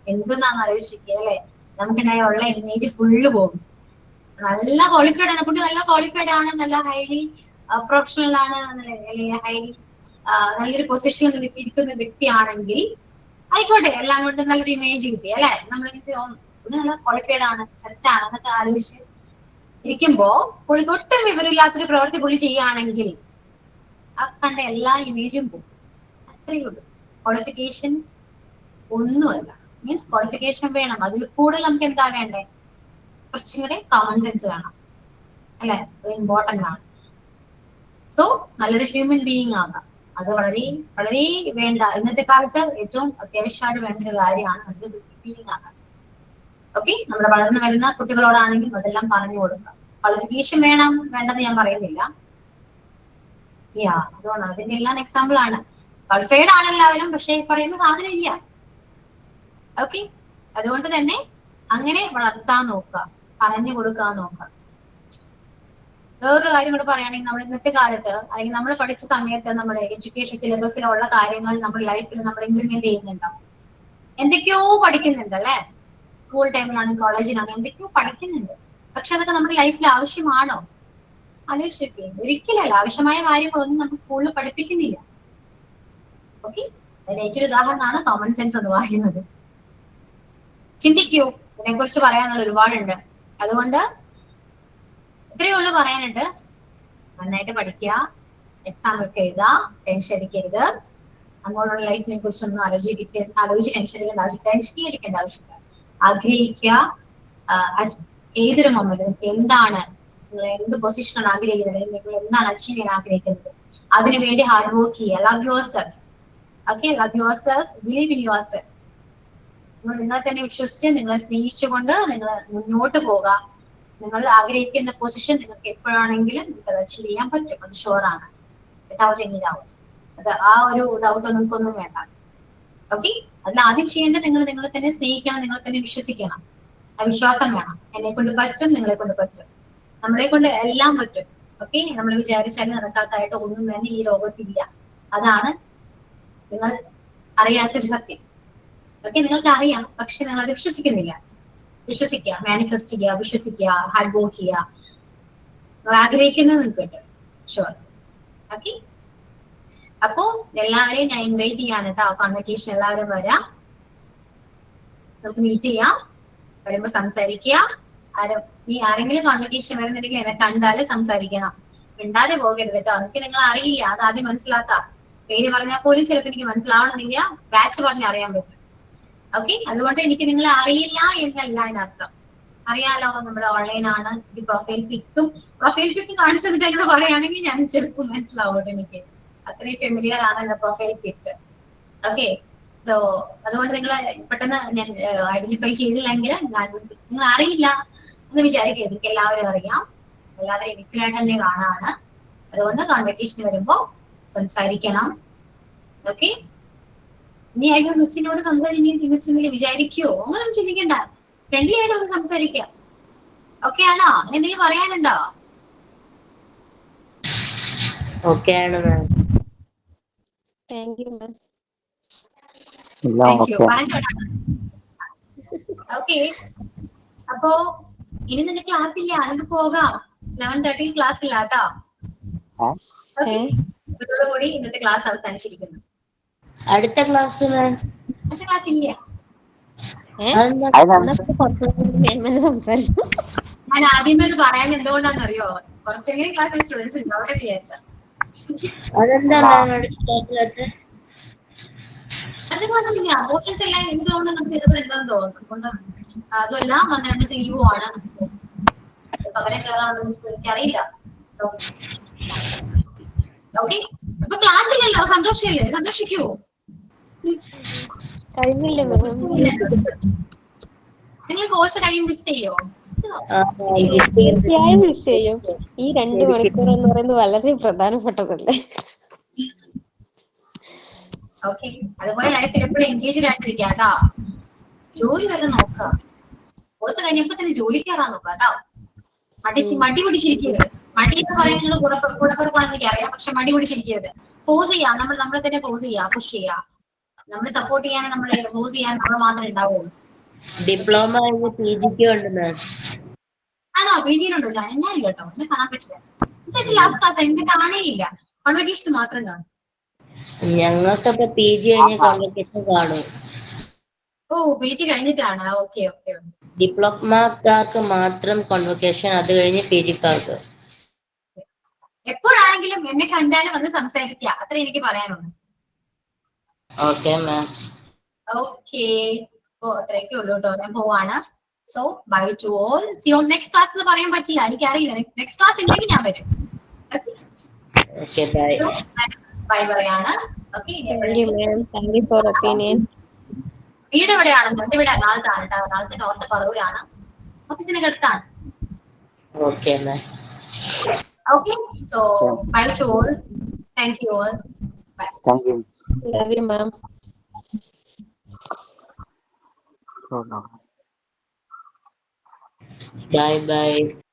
എന്തെന്നാന്ന് ആലോചിക്കുക അല്ലെ? നമുക്കുണ്ടായ ഉള്ള ഇമേജ് ഫുള്ള് പോകും. നല്ല ക്വാളിഫൈഡ് ആണ്, കുട്ടി നല്ല ക്വാളിഫൈഡ് ആണ്, നല്ല ഹൈലി പ്രൊഫഷണൽ ആണ്, അല്ലെങ്കിൽ ഹൈലി നല്ലൊരു പൊസിഷനിൽ ഇരിക്കുന്ന വ്യക്തിയാണെങ്കിൽ ആയിക്കോട്ടെ, എല്ലാം കൊണ്ട് നല്ലൊരു ഇമേജ് കിട്ടി അല്ലെ? നമ്മൾ നല്ല ക്വാളിഫൈഡ് ആണ്, സെറ്റാണ് എന്നൊക്കെ ആലോചിച്ച് ഇരിക്കുമ്പോ പുള്ളിക്ക് ഒട്ടും വിവരമില്ലാത്തൊരു പ്രവൃത്തി പുള്ളി ചെയ്യുകയാണെങ്കിൽ ആ കണ്ട എല്ലാ ഇമേജും പോകും. അത്രയേ ഉള്ളൂ. ക്വാളിഫിക്കേഷൻ ഒന്നുമല്ല. മീൻസ് ക്വാളിഫിക്കേഷൻ വേണം, അതിൽ കൂടുതൽ നമുക്ക് എന്താ വേണ്ടേ? കുറച്ചും കൂടെ കോമൺ സെൻസ് വേണം അല്ലെ? അത് ഇമ്പോർട്ടന്റ് ആണ്. സോ നല്ലൊരു ഹ്യൂമൻ ബീയിങ് ആകാം, അത് വളരെ വളരെ വേണ്ട, ഇന്നത്തെ കാലത്ത് ഏറ്റവും അത്യാവശ്യമായിട്ട് വേണ്ട ഒരു കാര്യമാണ് നല്ലൊരു ഹ്യൂമൻ ബീയിങ് ആകാൻ. ഓക്കെ, നമ്മുടെ വളർന്നു വരുന്ന കുട്ടികളോടാണെങ്കിലും അതെല്ലാം പറഞ്ഞു കൊടുക്കുക. ക്വാളിഫിക്കേഷൻ വേണം വേണ്ടെന്ന് ഞാൻ പറയുന്നില്ല. അതുകൊണ്ട് അതിന്റെ എല്ലാം എക്സാമ്പിൾ ആണ്. ക്വാളിഫൈഡ് ആണ് എല്ലാവരും, പക്ഷെ പറയുന്ന സാധനം ഇല്ല. ഓക്കെ, അതുകൊണ്ട് തന്നെ അങ്ങനെ വളർത്താൻ നോക്കുക, പറഞ്ഞു കൊടുക്കാൻ നോക്കുക. വേറൊരു കാര്യം കൂടെ പറയുകയാണെങ്കിൽ, നമ്മൾ ഇന്നത്തെ കാലത്ത് അല്ലെങ്കിൽ നമ്മൾ പഠിച്ച സമയത്ത് നമ്മുടെ എഡ്യൂക്കേഷൻ സിലബസിലുള്ള കാര്യങ്ങൾ നമ്മുടെ ലൈഫിൽ നമ്മൾ ഇംപ്ലിമെന്റ് ചെയ്യുന്നുണ്ടോ? എന്തൊക്കെയോ പഠിക്കുന്നുണ്ട് അല്ലെ? സ്കൂൾ ടൈമിലാണെങ്കിൽ കോളേജിലാണെങ്കിൽ എന്തൊക്കെയോ പഠിക്കുന്നുണ്ട്. പക്ഷെ അതൊക്കെ നമ്മുടെ ലൈഫിൽ ആവശ്യമാണോ? ആലോചിച്ചോക്കെ, ഒരിക്കലല്ല. ആവശ്യമായ കാര്യങ്ങളൊന്നും നമുക്ക് സ്കൂളിൽ പഠിപ്പിക്കുന്നില്ല. ഓക്കെ, അതിന് ഏറ്റൊരു ഉദാഹരണമാണ് കോമൺ സെൻസ് എന്ന് പറയുന്നത്. ചിന്തിക്കൂ, ഇതിനെക്കുറിച്ച് പറയാനുള്ള ഒരുപാടുണ്ട്. അതുകൊണ്ട് ഇത്രയേ ഉള്ളൂ പറയാനുണ്ട്. നന്നായിട്ട് പഠിക്കുക, എക്സാം ഒക്കെ എഴുതുക, ടെൻഷൻ അടിക്കരുത്. അങ്ങോട്ടുള്ള ലൈഫിനെ കുറിച്ചൊന്നും ആലോചിച്ച് ടെൻഷൻ അടിക്കേണ്ട ആവശ്യമില്ല. ആഗ്രഹിക്കുക. ഏതൊരു മൊമെന്റും എന്താണ് നിങ്ങൾ എന്ത് പൊസിഷനാണ് ആഗ്രഹിക്കുന്നത്, നിങ്ങൾ എന്താണ് അച്ചീവ് ചെയ്യാൻ ആഗ്രഹിക്കുന്നത്, അതിനുവേണ്ടി ഹാർഡ് വർക്ക് ചെയ്യുക. Love your self. Okay, love your self, believe in your self. നിങ്ങൾ തന്നെ വിശ്വസിച്ച് നിങ്ങളെ സ്നേഹിച്ചുകൊണ്ട് നിങ്ങൾ മുന്നോട്ട് പോവുക. നിങ്ങൾ ആഗ്രഹിക്കുന്ന പൊസിഷൻ നിങ്ങൾക്ക് എപ്പോഴാണെങ്കിലും നിങ്ങൾക്ക് അത് അച്ചീവ് ചെയ്യാൻ പറ്റും, അത് ഷുവറാണ്, വിതൗട്ട് എനി ഡൗട്ട്. അത് ആ ഒരു ഡൗട്ട് നിങ്ങൾക്കൊന്നും വേണ്ട. ഓക്കെ, അതിൽ ആദ്യം ചെയ്യേണ്ടത് നിങ്ങൾ നിങ്ങളെ തന്നെ സ്നേഹിക്കണം, നിങ്ങളെ തന്നെ വിശ്വസിക്കണം. ആ വിശ്വാസം വേണം. എന്നെ കൊണ്ട് പറ്റും, നിങ്ങളെ കൊണ്ട് പറ്റും, നമ്മളെ കൊണ്ട് എല്ലാം പറ്റും. ഓക്കെ, നമ്മൾ വിചാരിച്ചാലും നടക്കാത്തതായിട്ട് ഒന്നും തന്നെ ഈ ലോകത്തില്ല. അതാണ് നിങ്ങൾ അറിയാത്തൊരു സത്യം. ഓക്കെ, നിങ്ങൾക്ക് അറിയാം, പക്ഷെ നിങ്ങൾ അത് വിശ്വസിക്കുന്നില്ല. വിശ്വസിക്കുക, മാനിഫെസ്റ്റ് ചെയ്യുക, വിശ്വസിക്കുക, ഹാർഡ് വർക്ക് ചെയ്യുക. നിങ്ങൾ ആഗ്രഹിക്കുന്നത് നിങ്ങൾക്ക് കിട്ടും, ഷുവർ. ഓക്കെ, അപ്പോ എല്ലാവരെയും ഞാൻ ഇൻവൈറ്റ് ചെയ്യാൻ കേട്ടോ. കോൺവെക്കേഷൻ എല്ലാവരും വരാം, നമുക്ക് മീറ്റ് ചെയ്യാം. വരുമ്പോ സംസാരിക്കുക. ആരെങ്കിലും കോൺവെക്കേഷൻ വരുന്നുണ്ടെങ്കിൽ എന്നെ കണ്ടാല് സംസാരിക്കണം, മിണ്ടാതെ പോകരുത് കേട്ടോ. എനിക്ക് നിങ്ങൾ അറിയില്ല, അത് ആദ്യം മനസ്സിലാക്കാം. പേര് പറഞ്ഞാൽ പോലും ചിലപ്പോൾ എനിക്ക് മനസ്സിലാവണമെന്നില്ല, ബാച്ച് പറഞ്ഞ് അറിയാൻ പറ്റും. ഓക്കെ, അതുകൊണ്ട് എനിക്ക് നിങ്ങളെ അറിയില്ല എന്നല്ല അതിനർത്ഥം. അറിയാലോ, നമ്മുടെ ഓൺലൈനാണ്. ഈ പ്രൊഫൈൽ പിക്കും കാണിച്ചു തന്നിട്ട് എന്നോട് പറയുകയാണെങ്കിൽ ഞാൻ ചിലപ്പോൾ മനസ്സിലാവട്ടെ, എനിക്ക് അത്രയും ഫെമിലിയർ ആണ് എന്റെ പ്രൊഫൈൽ പിക്ക്. ഓക്കെ, സോ അതുകൊണ്ട് നിങ്ങൾ പെട്ടെന്ന് ഞാൻ ഐഡന്റിഫൈ ചെയ്തില്ലെങ്കിൽ നിങ്ങൾ അറിയില്ല എന്ന് വിചാരിക്കരുത്. എനിക്ക് എല്ലാവരും അറിയാം, എല്ലാവരും എനിക്കായിട്ട് തന്നെ കാണാണ്. അതുകൊണ്ട് കോൺവെക്കേഷൻ വരുമ്പോ സംസാരിക്കണം. ഓക്കെ, നീ അയ്യോ മിസ്സിനോട് സംസാരിക്കും മിസ്സിനെ വിചാരിക്കുവോ, അങ്ങനൊന്നും ചിന്തിക്കണ്ട. ഫ്രണ്ട്ലി ആയിട്ട് ഒന്ന് സംസാരിക്കാം. ഓക്കെ ആണോ? എന്തെങ്കിലും പറയാനുണ്ടോ? ഓക്കെ ആണ് ma'am. Thank you ma'am. Thank you. Okay, അപ്പോ ഇനി നിന്റെ ക്ലാസ് ഇല്ല, നിനക്ക് പോകാം. 11:30 ക്ലാസ് ഇല്ല കേട്ടോ. ഓക്കെ, ഇതോടുകൂടി ഇന്നത്തെ ക്ലാസ് അവസാനിച്ചിരിക്കുന്നു. അടുത്ത ക്ലാസ് മാം അടുത്ത ക്ലാസ് ഇല്ല. കുറച്ച് സംസാരിച്ചു. ഞാൻ ആദ്യമേ അത് പറയാൻ എന്തുകൊണ്ടാണെന്നറിയോ? കുറച്ചെങ്കിലും ക്ലാസ്സിൽ സ്റ്റുഡൻസ് ഉണ്ടാവട്ടെ വിചാരിച്ച. അതെന്താ മാം അടുത്ത ക്ലാസ്സിലത്തെ? അടുത്ത ക്ലാസ് ഇല്ല. പോർഷൻസ് എല്ലാം എന്തുകൊണ്ട് നമുക്ക് ചിലപ്പോൾ എന്താന്ന് തോന്നുന്നു. അതുകൊണ്ട് അതുമല്ല വന്നിട്ട് ലീവും ആണ്. പകരം കയറാണെന്ന് എനിക്കറിയില്ല. ഓക്കെ, ഇപ്പൊ ക്ലാസ് ഇല്ലല്ലോ, സന്തോഷമില്ലേ? സന്തോഷിക്കൂ. കഴിഞ്ഞില്ലേ നിങ്ങൾ കോഴ്സ് കഴിയും മിസ് ചെയ്യോ? തീർച്ചയായും മിസ് ചെയ്യും. ഈ 2 മണിക്കൂർ എന്ന് പറയുന്നത് വളരെ പ്രധാനപ്പെട്ടതല്ലേ. ഓക്കെ, അതുപോലെ ലൈഫിൽ എപ്പോഴും എൻഗേജ്ഡ് ആയിട്ടിരിക്കുക കേട്ടോ. ജോലി വരെ നോക്കുക. കോഴ്സ് കഴിഞ്ഞപ്പോ തന്നെ ജോലി കയറാൻ നോക്കുക കേട്ടോ. മടി പിടിച്ചിരിക്കരുത്. മടി എന്ന് പറയാൻ നിങ്ങൾ കൂടപ്പുറപ്പാണെന്ന് എനിക്കറിയാം, പക്ഷെ മടി പിടിച്ചിരിക്കരുത്. ഫോഴ്സ് ചെയ്യാം, നമ്മളെ തന്നെ ഫോഴ്സ് ചെയ്യാം, പുഷ് ചെയ്യാം. നമ്മൾ സപ്പോർട്ട് ചെയ്യാൻ, നമ്മളെ ഫോഴ്സ് ചെയ്യാൻ നമ്മൾ മാത്രമേ ഉണ്ടാവുള്ളൂ. ഡിപ്ലോമ PGക്ക് ഉണ്ട് മാം. ആണോ? PG-യിലുണ്ടോ? ഞാനില്ല കേട്ടോ, എന്നെ കാണാൻ പറ്റില്ല. ലാസ്റ്റ് ക്ലാസ് എന്നെ കാണേയില്ല, കോൺവെക്കേഷൻ മാത്രം കാണും. ഞങ്ങൾക്കപ്പോ PG കഴിഞ്ഞ കോൺവെക്കേഷൻ കാണും. ഓ, PG കഴിഞ്ഞിട്ടാണ്. Okay okay. ഡിപ്ലോമക്കാർക്ക് മാത്രം കോൺവെക്കേഷൻ, അത് കഴിഞ്ഞ് PGക്കാർക്ക്. എപ്പോഴാണെങ്കിലും എന്നെ കണ്ടാലും വന്ന് സംസാരിക്കുക, അത്ര എനിക്ക് പറയാനുണ്ട്. Okay ma'am. ഓക്കെ, ഓ അത്രയൊക്കെ ഉള്ളൂ കേട്ടോ. ഞാൻ പോവാണ്. So bye to all. See you next class എന്ന് പറയാൻ പറ്റില്ല, എനിക്കറിയില്ല. നെക്സ്റ്റ് ക്ലാസ് ഉണ്ടെങ്കിൽ ഞാൻ വരും. Okay bye. ബൈ പറയാണ്. ഓക്കെ, വീട് എവിടെയാണെന്ന്? എന്റെ വീട് എറണാകുളത്താണ് കേട്ടോ. എറണാകുളത്ത് നോർത്ത് പറവൂരാണ്. ഓഫീസിനൊക്കെ അടുത്താണ്. Okay ma'am. Okay, so bye to all. Thank you all. Bye. Thank you. Love you, ma'am. Oh, no. Bye bye.